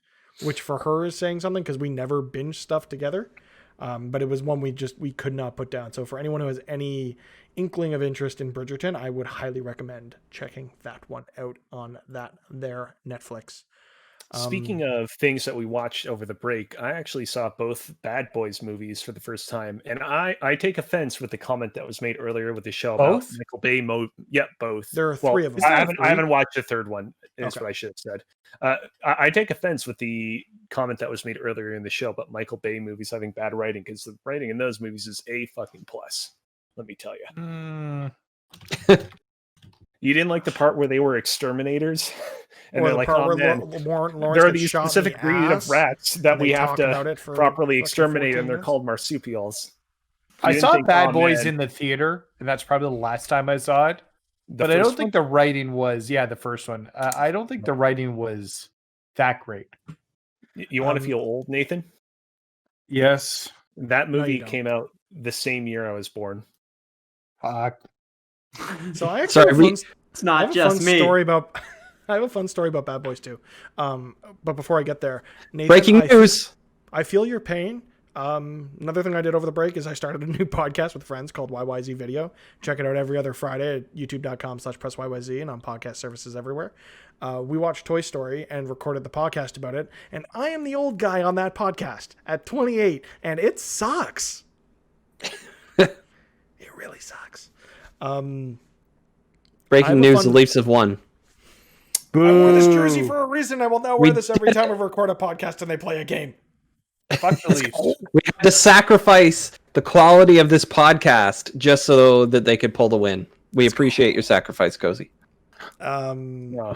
which for her is saying something, because we never binge stuff together. But it was one we could not put down. So for anyone who has any inkling of interest in Bridgerton, I would highly recommend checking that one out on their Netflix. Speaking of things that we watched over the break, I actually saw both Bad Boys movies for the first time, and I take offense with the comment that was made earlier with the show about Michael Bay. Yeah, both. There are 3 of them. I haven't watched the third one. Is what I should have said. I take offense with the comment that was made earlier in the show about Michael Bay movies having bad writing, because the writing in those movies is A fucking plus. Let me tell you. You didn't like the part where they were exterminators? And they're like, oh man, there are these specific breed of rats that we have to properly exterminate, and they're called marsupials. I saw Bad Boys in the theater, and that's probably the last time I saw it. But I don't think the writing was, the first one. I don't think the writing was that great. You want to feel old, Nathan? Yes. That movie came out the same year I was born. So I actually it's not just me. I have a fun story about Bad Boys 2. But before I get there, Nathan, breaking news. I feel your pain. Another thing I did over the break is I started a new podcast with friends called YYZ Video. Check it out every other Friday at youtube.com/Press YYZ and on podcast services everywhere. We watched Toy Story and recorded the podcast about it. And I am the old guy on that podcast at 28, and it sucks. It really sucks. Breaking news, the Leafs have won. I wore this jersey for a reason. I will now wear this every time we record a podcast and they play a game. Fuck the Leafs. We had to sacrifice the quality of this podcast just so that they could pull the win. We appreciate your sacrifice, Cozy. Well,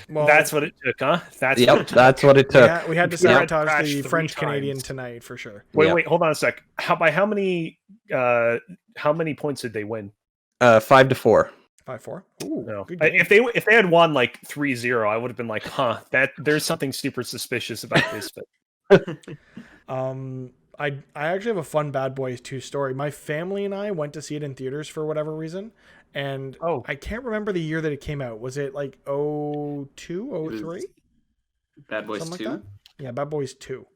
that's what it took, huh? That's what it took. We had to sabotage the French Canadian tonight for sure. Wait, hold on a sec. By how many points did they win? 5-4. 5-4. Ooh, no. If they had won like 3-0, I would have been like, that there's something super suspicious about this. But I actually have a fun Bad Boys 2 story. My family and I went to see it in theaters for whatever reason, and I can't remember the year that it came out. Was it like 02, 03? Bad Boys 2? Like yeah, Bad Boys 2.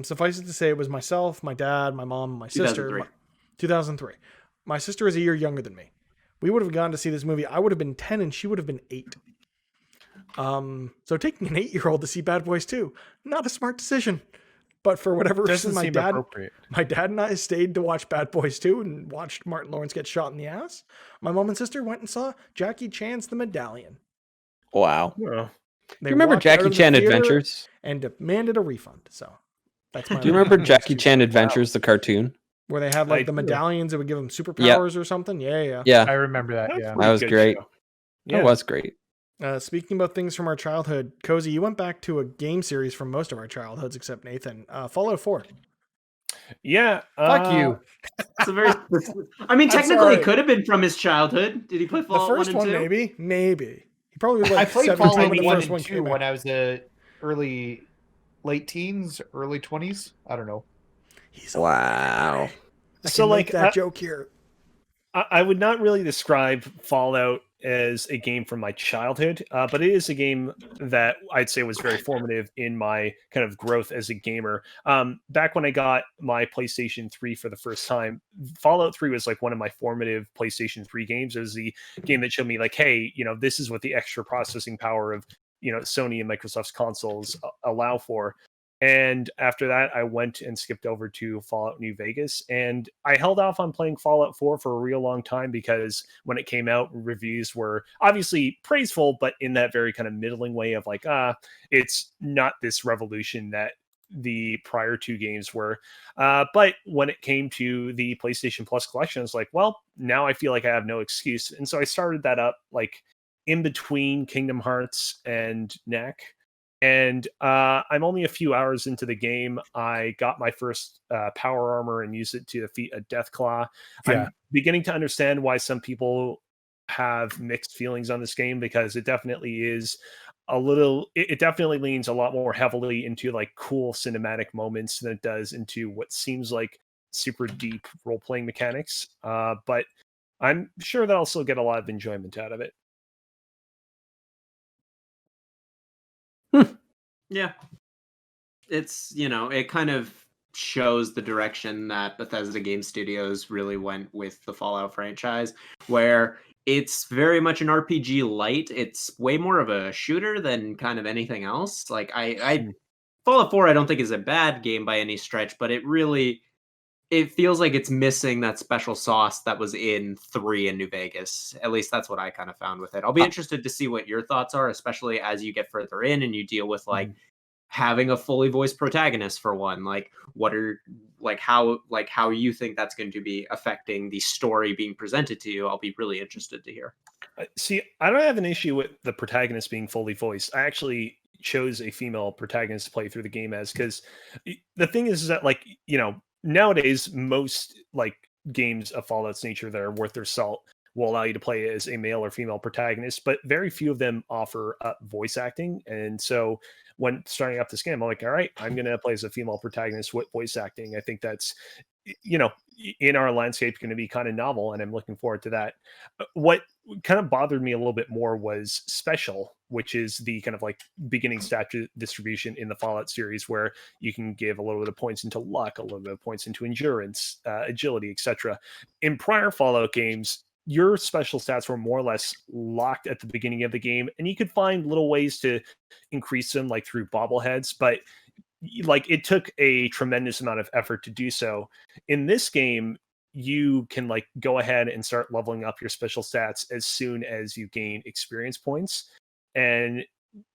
Suffice it to say, it was myself, my dad, my mom, my sister. 2003. My sister is a year younger than me. We would have gone to see this movie. I would have been 10 and she would have been 8. So taking an 8-year-old to see Bad Boys 2, not a smart decision. But for whatever reason, Doesn't seem appropriate. my dad and I stayed to watch Bad Boys 2 and watched Martin Lawrence get shot in the ass. My mom and sister went and saw Jackie Chan's The Medallion. Wow. Oh. They You remember walked out Jackie of the Chan theater Adventures? and demanded a refund. So that's my. Do you remember Jackie Chan Adventures, the cartoon? where they had like I the do. medallions that would give them superpowers or something? Yeah. Yeah, I remember that. That's Yeah. pretty that was good great. show. That was great. Speaking about things from our childhood, Cozy, you went back to a game series from most of our childhoods except Nathan. Fallout 4. Yeah. Fuck you. It's a very. I mean, I'm technically, sorry. it could have been from his childhood. Did he play The Fallout first 1 and one, 2? maybe. He probably was I like played 17 Fallout when the 1 first and one 2 came when out. I was late teens, early 20s. I don't know. He's Wow. I So, can like, make that joke here. I would not really describe Fallout as a game from my childhood, but it is a game that I'd say was very formative in my kind of growth as a gamer. Back when I got my PlayStation 3 for the first time, Fallout 3 was like one of my formative PlayStation 3 games. It was the game that showed me like, hey, this is what the extra processing power of Sony and Microsoft's consoles allow for. And after that, I went and skipped over to Fallout New Vegas. And I held off on playing Fallout 4 for a real long time because when it came out, reviews were obviously praiseful, but in that very kind of middling way of like, it's not this revolution that the prior two games were. But when it came to the PlayStation Plus collection, I was like, well, now I feel like I have no excuse. And so I started that up like in between Kingdom Hearts and Knack. And I'm only a few hours into the game. I got my first power armor and used it to defeat a Deathclaw. Yeah. I'm beginning to understand why some people have mixed feelings on this game because it definitely is it definitely leans a lot more heavily into like cool cinematic moments than it does into what seems like super deep role-playing mechanics. But I'm sure that I'll still get a lot of enjoyment out of it. Yeah. It's, it kind of shows the direction that Bethesda Game Studios really went with the Fallout franchise, where it's very much an RPG light. It's way more of a shooter than kind of anything else. Like Fallout 4 I don't think is a bad game by any stretch, but it feels like it's missing that special sauce that was in 3 in New Vegas. At least that's what I kind of found with it. I'll be interested to see what your thoughts are, especially as you get further in and you deal with like having a fully voiced protagonist for one. Like how you think that's going to be affecting the story being presented to you. I'll be really interested to hear. See, I don't have an issue with the protagonist being fully voiced. I actually chose a female protagonist to play through the game as, because the thing is that like, nowadays most like games of Fallout's nature that are worth their salt will allow you to play as a male or female protagonist, but very few of them offer voice acting. And so when starting up this game, I'm like, all right, I'm going to play as a female protagonist with voice acting. I think that's, in our landscape going to be kind of novel, and I'm looking forward to that. What kind of bothered me a little bit more was special, which is the kind of like beginning stat distribution in the Fallout series, where you can give a little bit of points into luck, a little bit of points into endurance, agility, etc. In prior Fallout games, your special stats were more or less locked at the beginning of the game, and you could find little ways to increase them, like through bobbleheads, but like it took a tremendous amount of effort to do so. In this game, you can like go ahead and start leveling up your special stats as soon as you gain experience points, and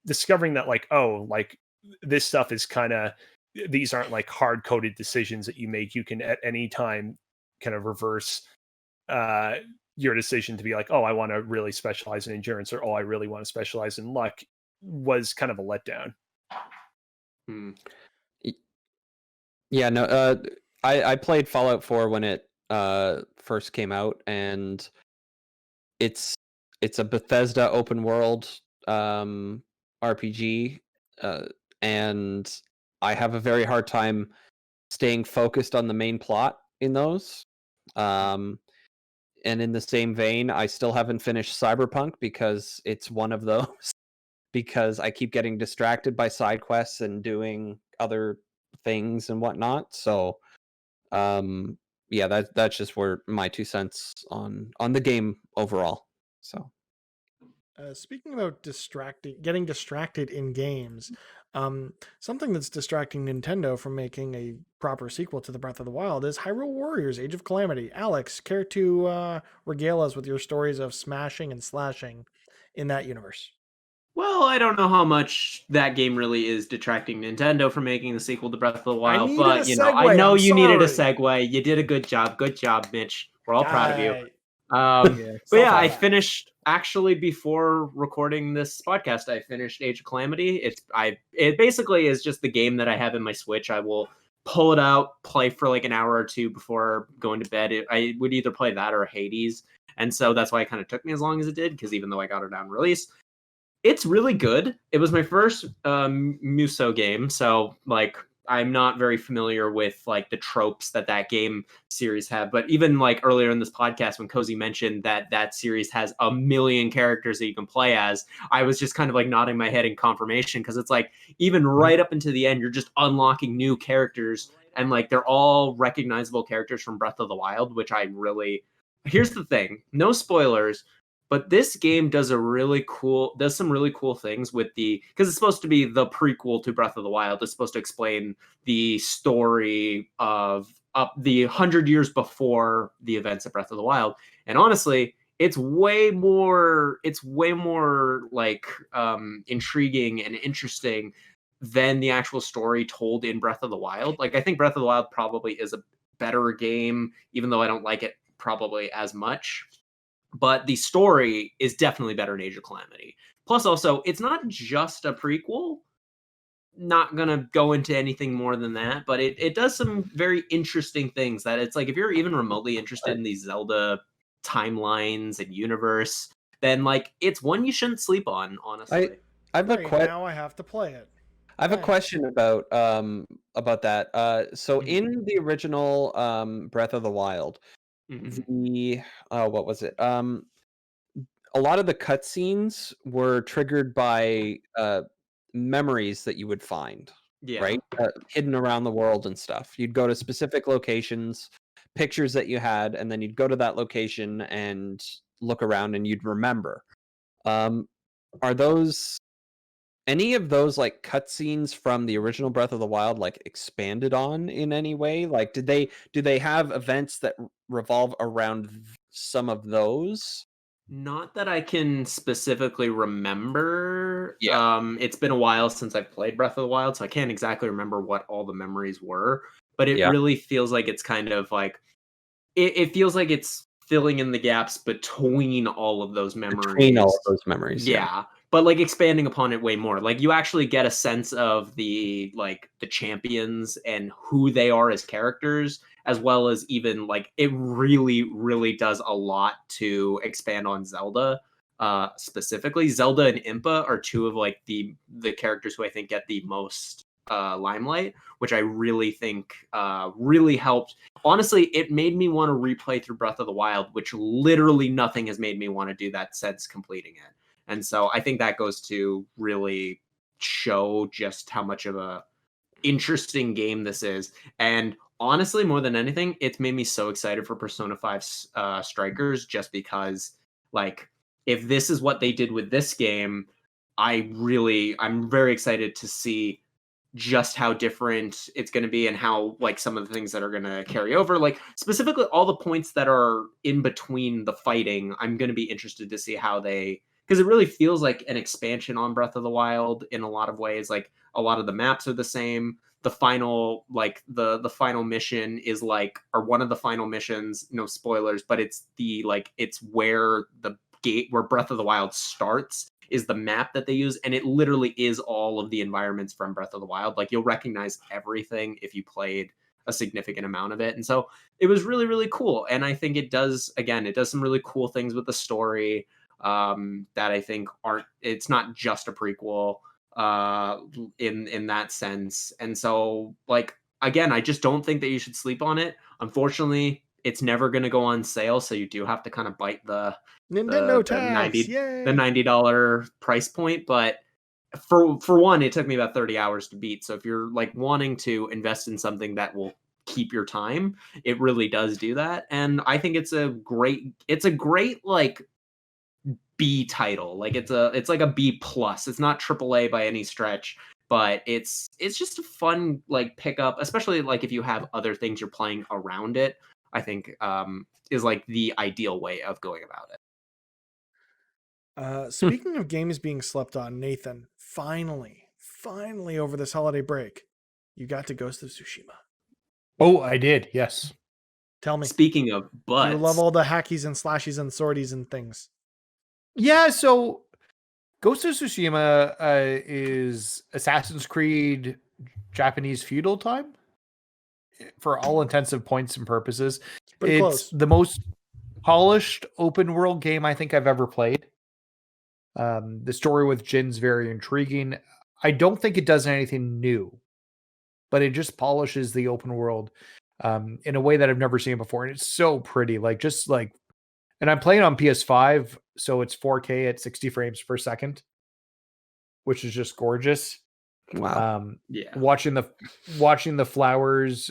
discovering that like, oh, like this stuff is kind of, these aren't like hard coded decisions that you make. You can at any time kind of reverse your decision to be like, oh, I want to really specialize in endurance, or oh, I really want to specialize in luck, was kind of a letdown. Yeah, no, I played Fallout 4 when it first came out, and it's a Bethesda open world RPG, and I have a very hard time staying focused on the main plot in those. And in the same vein, I still haven't finished Cyberpunk because it's one of those. Because I keep getting distracted by side quests and doing other things and whatnot. So, yeah, that's just where my 2 cents on the game overall. So, Speaking about getting distracted in games, something that's distracting Nintendo from making a proper sequel to the Breath of the Wild is Hyrule Warriors: Age of Calamity. Alex, care to regale us with your stories of smashing and slashing in that universe? Well, I don't know how much that game really is detracting Nintendo from making the sequel to Breath of the I Wild, needed a but I segue. know I'm you needed a sorry. segue. You did a good job. Good job, Mitch. We're all proud of you. Guy. Yeah. But yeah, I Self-aware. finished actually before recording this podcast. I finished Age of Calamity. It basically is just the game that I have in my Switch. I will pull it out, play for like an hour or two before going to bed. I would either play that or Hades, and so that's why it kind of took me as long as it did. Because even though I got it on release, it's really good. It was my first Muso game, so like I'm not very familiar with like the tropes that game series have. But even like earlier in this podcast, when Cozy mentioned that series has a million characters that you can play as, I was just kind of like nodding my head in confirmation, because it's like even right up into the end, you're just unlocking new characters, and like they're all recognizable characters from Breath of the Wild, which I really. Here's the thing, no spoilers, but this game does some really cool things with because it's supposed to be the prequel to Breath of the Wild. It's supposed to explain the story of the 100 years before the events of Breath of the Wild. And honestly, it's way more like intriguing and interesting than the actual story told in Breath of the Wild. Like, I think Breath of the Wild probably is a better game, even though I don't like it probably as much, but the story is definitely better in Age of Calamity. Plus, also, it's not just a prequel. Not gonna go into anything more than that, but it does some very interesting things that it's like, if you're even remotely interested in these Zelda timelines and universe, then like it's one you shouldn't sleep on, honestly. I have a Great. Now I have to play it. I have a Thanks. question about that. So Mhm. in the original Breath of the Wild, Mhm. the what was it? A lot of the cutscenes were triggered by memories that you would find, Yeah. right? Hidden around the world and stuff. You'd go to specific locations, pictures that you had, and then you'd go to that location and look around, and you'd remember. Um, are those any of those like cutscenes from the original Breath of the Wild like expanded on in any way? Like, do they have events that revolve around some of those? Not that I can specifically remember. Yeah. It's been a while since I've played Breath of the Wild, so I can't exactly remember what all the memories were. But it Yeah. really feels like it's kind of like it feels like it's filling in the gaps between all of those Between all memories. of those memories, yeah. Yeah, but like expanding upon it way more. Like you actually get a sense of the champions and who they are as characters, as well as even like it really, really does a lot to expand on Zelda. Specifically, Zelda and Impa are two of like the characters who I think get the most limelight, which I really think really helped. Honestly, it made me want to replay through Breath of the Wild, which literally nothing has made me want to do that since completing it. And so I think that goes to really show just how much of a interesting game this is. And honestly, more than anything, it's made me so excited for Persona 5 Strikers, just because like if this is what they did with this game, I'm very excited to see just how different it's going to be, and how like some of the things that are going to carry over, like specifically all the points that are in between the fighting. I'm going to be interested to see how they, because it really feels like an expansion on Breath of the Wild in a lot of ways. Like a lot of the maps are the same. The final, like the final mission is like, or one of the final missions, no spoilers, but it's where the gate, where Breath of the Wild starts, is the map that they use, and it literally is all of the environments from Breath of the Wild. Like you'll recognize everything if you played a significant amount of it. And so it was really, really cool. And I think it does some really cool things with the story that I think it's not just a prequel in that sense. And so like again, I just don't think that you should sleep on it. Unfortunately, it's never going to go on sale, so you do have to kind of bite the Nintendo the tax. Yay. $90 price point. But for one, it took me about 30 hours to beat. So if you're like wanting to invest in something that will keep your time, it really does do that. And I think it's a great like B title. Like it's like a B plus. It's not AAA by any stretch, but it's just a fun like pickup, especially like if you have other things you're playing around it. I think is like the ideal way of going about it. Speaking of games being slept on, Nathan, finally over this holiday break, you got to Ghost of Tsushima. Oh, I did. Yes. Tell me. Speaking of butts, Do you love all the hackies and slashies and swordies and things? Yeah, so Ghost of Tsushima is Assassin's Creed Japanese feudal time for all intensive points and purposes. Pretty It's close. the most polished open world game I think I've ever played. The story with Jin's very intriguing. I don't think it does anything new, but it just polishes the open world in a way that I've never seen before. And it's so pretty, and I'm playing on PS5, so it's 4K at 60 frames per second, which is just gorgeous. Wow. yeah. Watching the flowers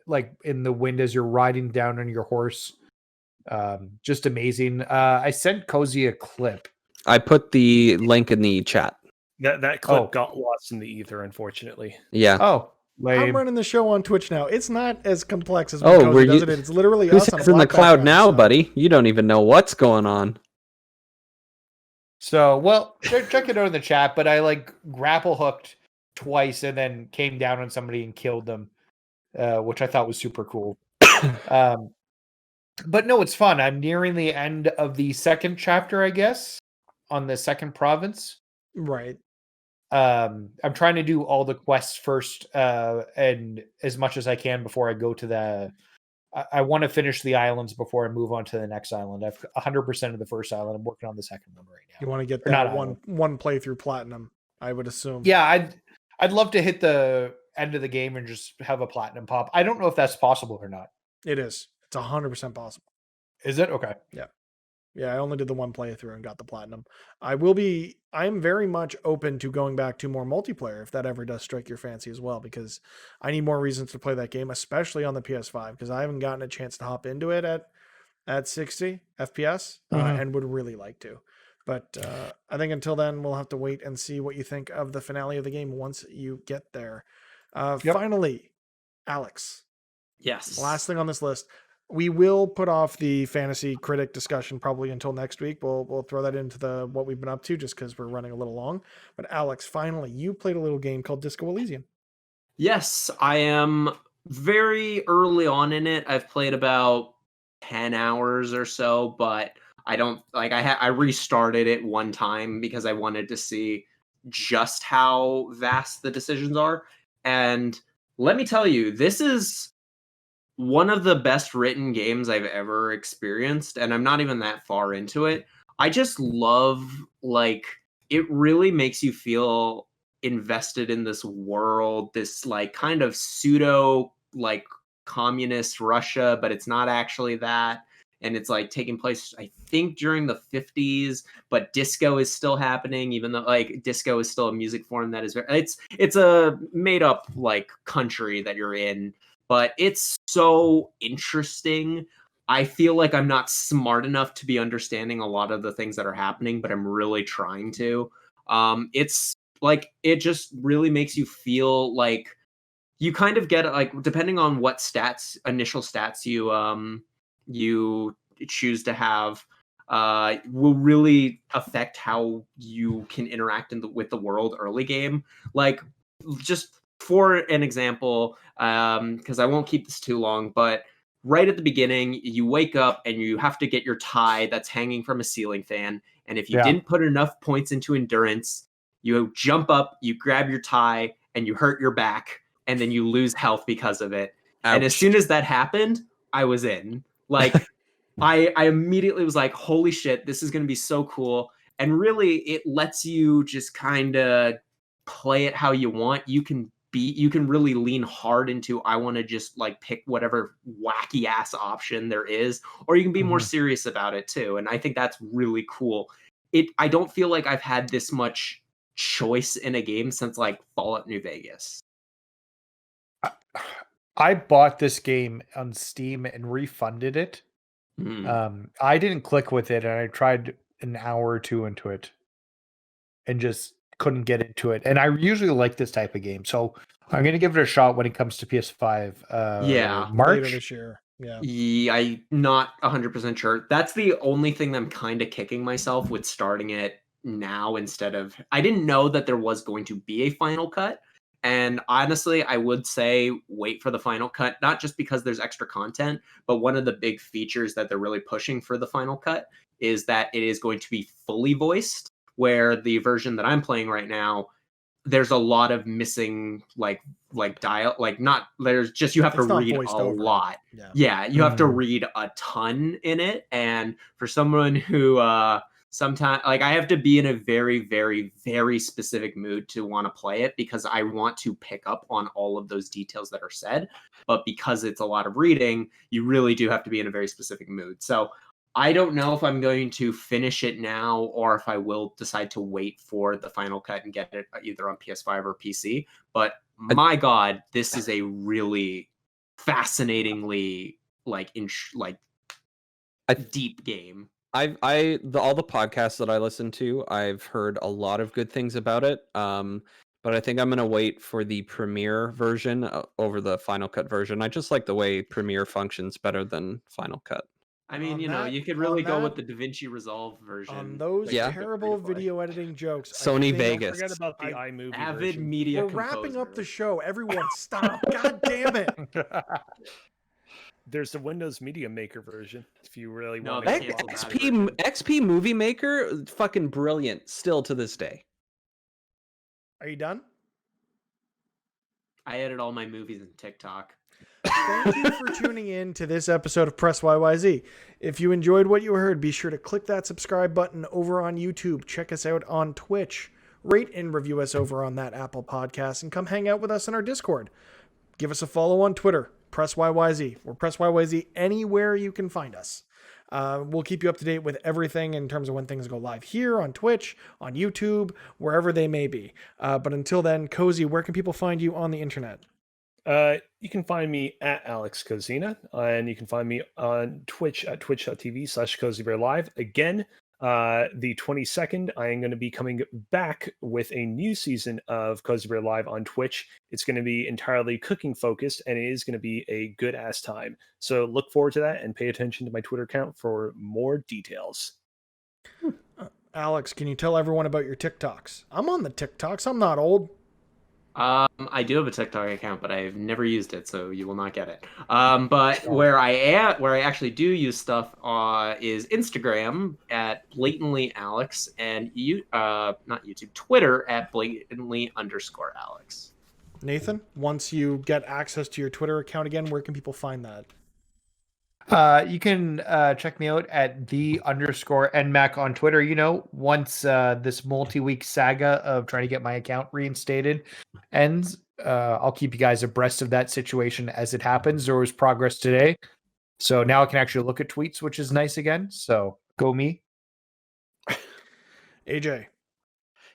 like in the wind as you're riding down on your horse. Just amazing. I sent Cozy a clip. I put the link in the chat. That clip got lost in the ether, unfortunately. Yeah. Oh, I'm lame. running the show on Twitch now. It's not as complex as Oh, when Cozy were does you- it. It's literally Who's us on a in the black cloud background, now, so- buddy? You don't even know what's going on. So, well, check it out in the chat, but I like grapple hooked twice and then came down on somebody and killed them, which I thought was super cool. But no, it's fun. I'm nearing the end of the second chapter, I guess, on the second province. Right. I'm trying to do all the quests first, and as much as I can before I go to the. I want to finish the islands before I move on to the next island. I've 100% of the first island. I'm working on the second one right now. You want to get Or not that one playthrough platinum, I would assume. Yeah, I'd love to hit the end of the game and just have a platinum pop. I don't know if that's possible or not. It is. It's 100% possible. Is it? Okay. Yeah, I only did the one playthrough and got the platinum. I'm very much open to going back to more multiplayer if that ever does strike your fancy as well, because I need more reasons to play that game, especially on the PS5, because I haven't gotten a chance to hop into it at 60 FPS and would really like to. But I think until then, we'll have to wait and see what you think of the finale of the game once you get there. Finally, Alex. Yes. Last thing on this list. We will put off the fantasy critic discussion probably until next week. We'll throw that into what we've been up to just because we're running a little long. But Alex, finally, you played a little game called Disco Elysium. Yes, I am very early on in it. I've played about 10 hours or so, but I don't like I restarted it one time because I wanted to see just how vast the decisions are. And let me tell you, this is one of the best written games I've ever experienced, and I'm not even that far into it. I just love, like, it really makes you feel invested in this world, this, like, kind of pseudo, like, communist Russia, but it's not actually that. And it's, like, taking place, I think, during the 50s, but disco is still happening, even though, like, disco is still a music form that is it's a made-up, like, country that you're in. But it's so interesting. I feel like I'm not smart enough to be understanding a lot of the things that are happening, but I'm really trying to. It's like it just really makes you feel like you kind of get like depending on what initial stats you choose to have, will really affect how you can interact with the world early game. Like just for an example, because I won't keep this too long, but right at the beginning, you wake up and you have to get your tie that's hanging from a ceiling fan. And if you didn't put enough points into endurance, you jump up, you grab your tie, and you hurt your back, and then you lose health because of it. Ouch. And as soon as that happened, I was in. Like, I immediately was like, holy shit, this is going to be so cool. And really, it lets you just kind of play it how you want. You can really lean hard into I want to just like pick whatever wacky ass option there is, or you can be more serious about it too. And I think that's really cool. I don't feel like I've had this much choice in a game since like Fallout New Vegas. I bought this game on Steam and refunded it. I didn't click with it, and I tried an hour or two into it and just couldn't get into it. And I usually like this type of game, so I'm gonna give it a shot when it comes to PS5. Yeah. March later this year. Yeah. Yeah, I'm not 100% sure. That's the only thing that I'm kind of kicking myself with starting it now instead of. I didn't know that there was going to be a final cut. And honestly, I would say wait for the final cut, not just because there's extra content, but one of the big features that they're really pushing for the final cut is that it is going to be fully voiced, where the version that I'm playing right now, there's a lot of missing dial, like not there's just, you have to It's not read a voiced over. lot. Yeah. Yeah, you have to read a ton in it. And for someone who sometimes, like, I have to be in a very, very, very specific mood to want to play it because I want to pick up on all of those details that are said. But because it's a lot of reading, you really do have to be in a very specific mood. So I don't know if I'm going to finish it now or if I will decide to wait for the final cut and get it either on PS5 or PC. But my God, this is a really fascinatingly deep game. All the podcasts that I listen to, I've heard a lot of good things about it. But I think I'm gonna wait for the Premiere version over the Final Cut version. I just like the way Premiere functions better than Final Cut. I mean, On you could that- really on go that- with the DaVinci Resolve version. On those Yeah. terrible video editing jokes, I Sony think Vegas. Forget about the I- iMovie Avid version. media We're wrapping up composer. the show. Everyone, stop! God damn it! There's the Windows Media Maker version. If you really No, want they to canceled that XP Movie Maker, fucking brilliant, still to this day. Are you done? I edit all my movies in TikTok. Thank you for tuning in to this episode of Press YYZ. If you enjoyed what you heard, be sure to click that subscribe button over on YouTube. Check us out on Twitch. Rate and review us over on that Apple podcast and come hang out with us in our Discord. Give us a follow on Twitter, Press YYZ, or Press YYZ anywhere you can find us. We'll keep you up to date with everything in terms of when things go live here on Twitch, on YouTube, wherever they may be. But until then, Cozy, where can people find you on the internet? You can find me at Alex Cozina, and you can find me on Twitch at twitch.tv/CozyBearLive. Again, the 22nd, I am going to be coming back with a new season of Cozy Bear Live on Twitch. It's going to be entirely cooking focused, and it is going to be a good ass time. So look forward to that and pay attention to my Twitter account for more details. Alex, can you tell everyone about your TikToks? I'm on the TikToks. I'm not old. I do have a TikTok account, but I've never used it, so you will not get it. But where I actually do use stuff is Instagram at blatantly Alex, and not YouTube, Twitter at blatantly_Alex. Nathan, once you get access to your Twitter account again, where can people find that? You can check me out at _NMAC on Twitter. You know, once this multi-week saga of trying to get my account reinstated ends, I'll keep you guys abreast of that situation as it happens. There was progress today, so now I can actually look at tweets, which is nice again. So go me. AJ,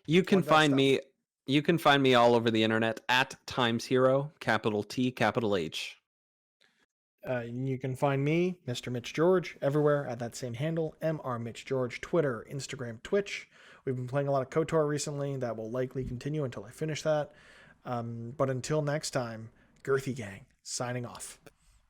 You can Plug that find stuff. me. You can find me all over the internet at TimesHero, capital T, capital H. you can find me, Mr. Mitch George, everywhere at that same handle, Mr. Mitch George, Twitter, Instagram, Twitch. We've been playing a lot of KOTOR recently. That will likely continue until I finish that. But until next time, Girthy Gang, signing off.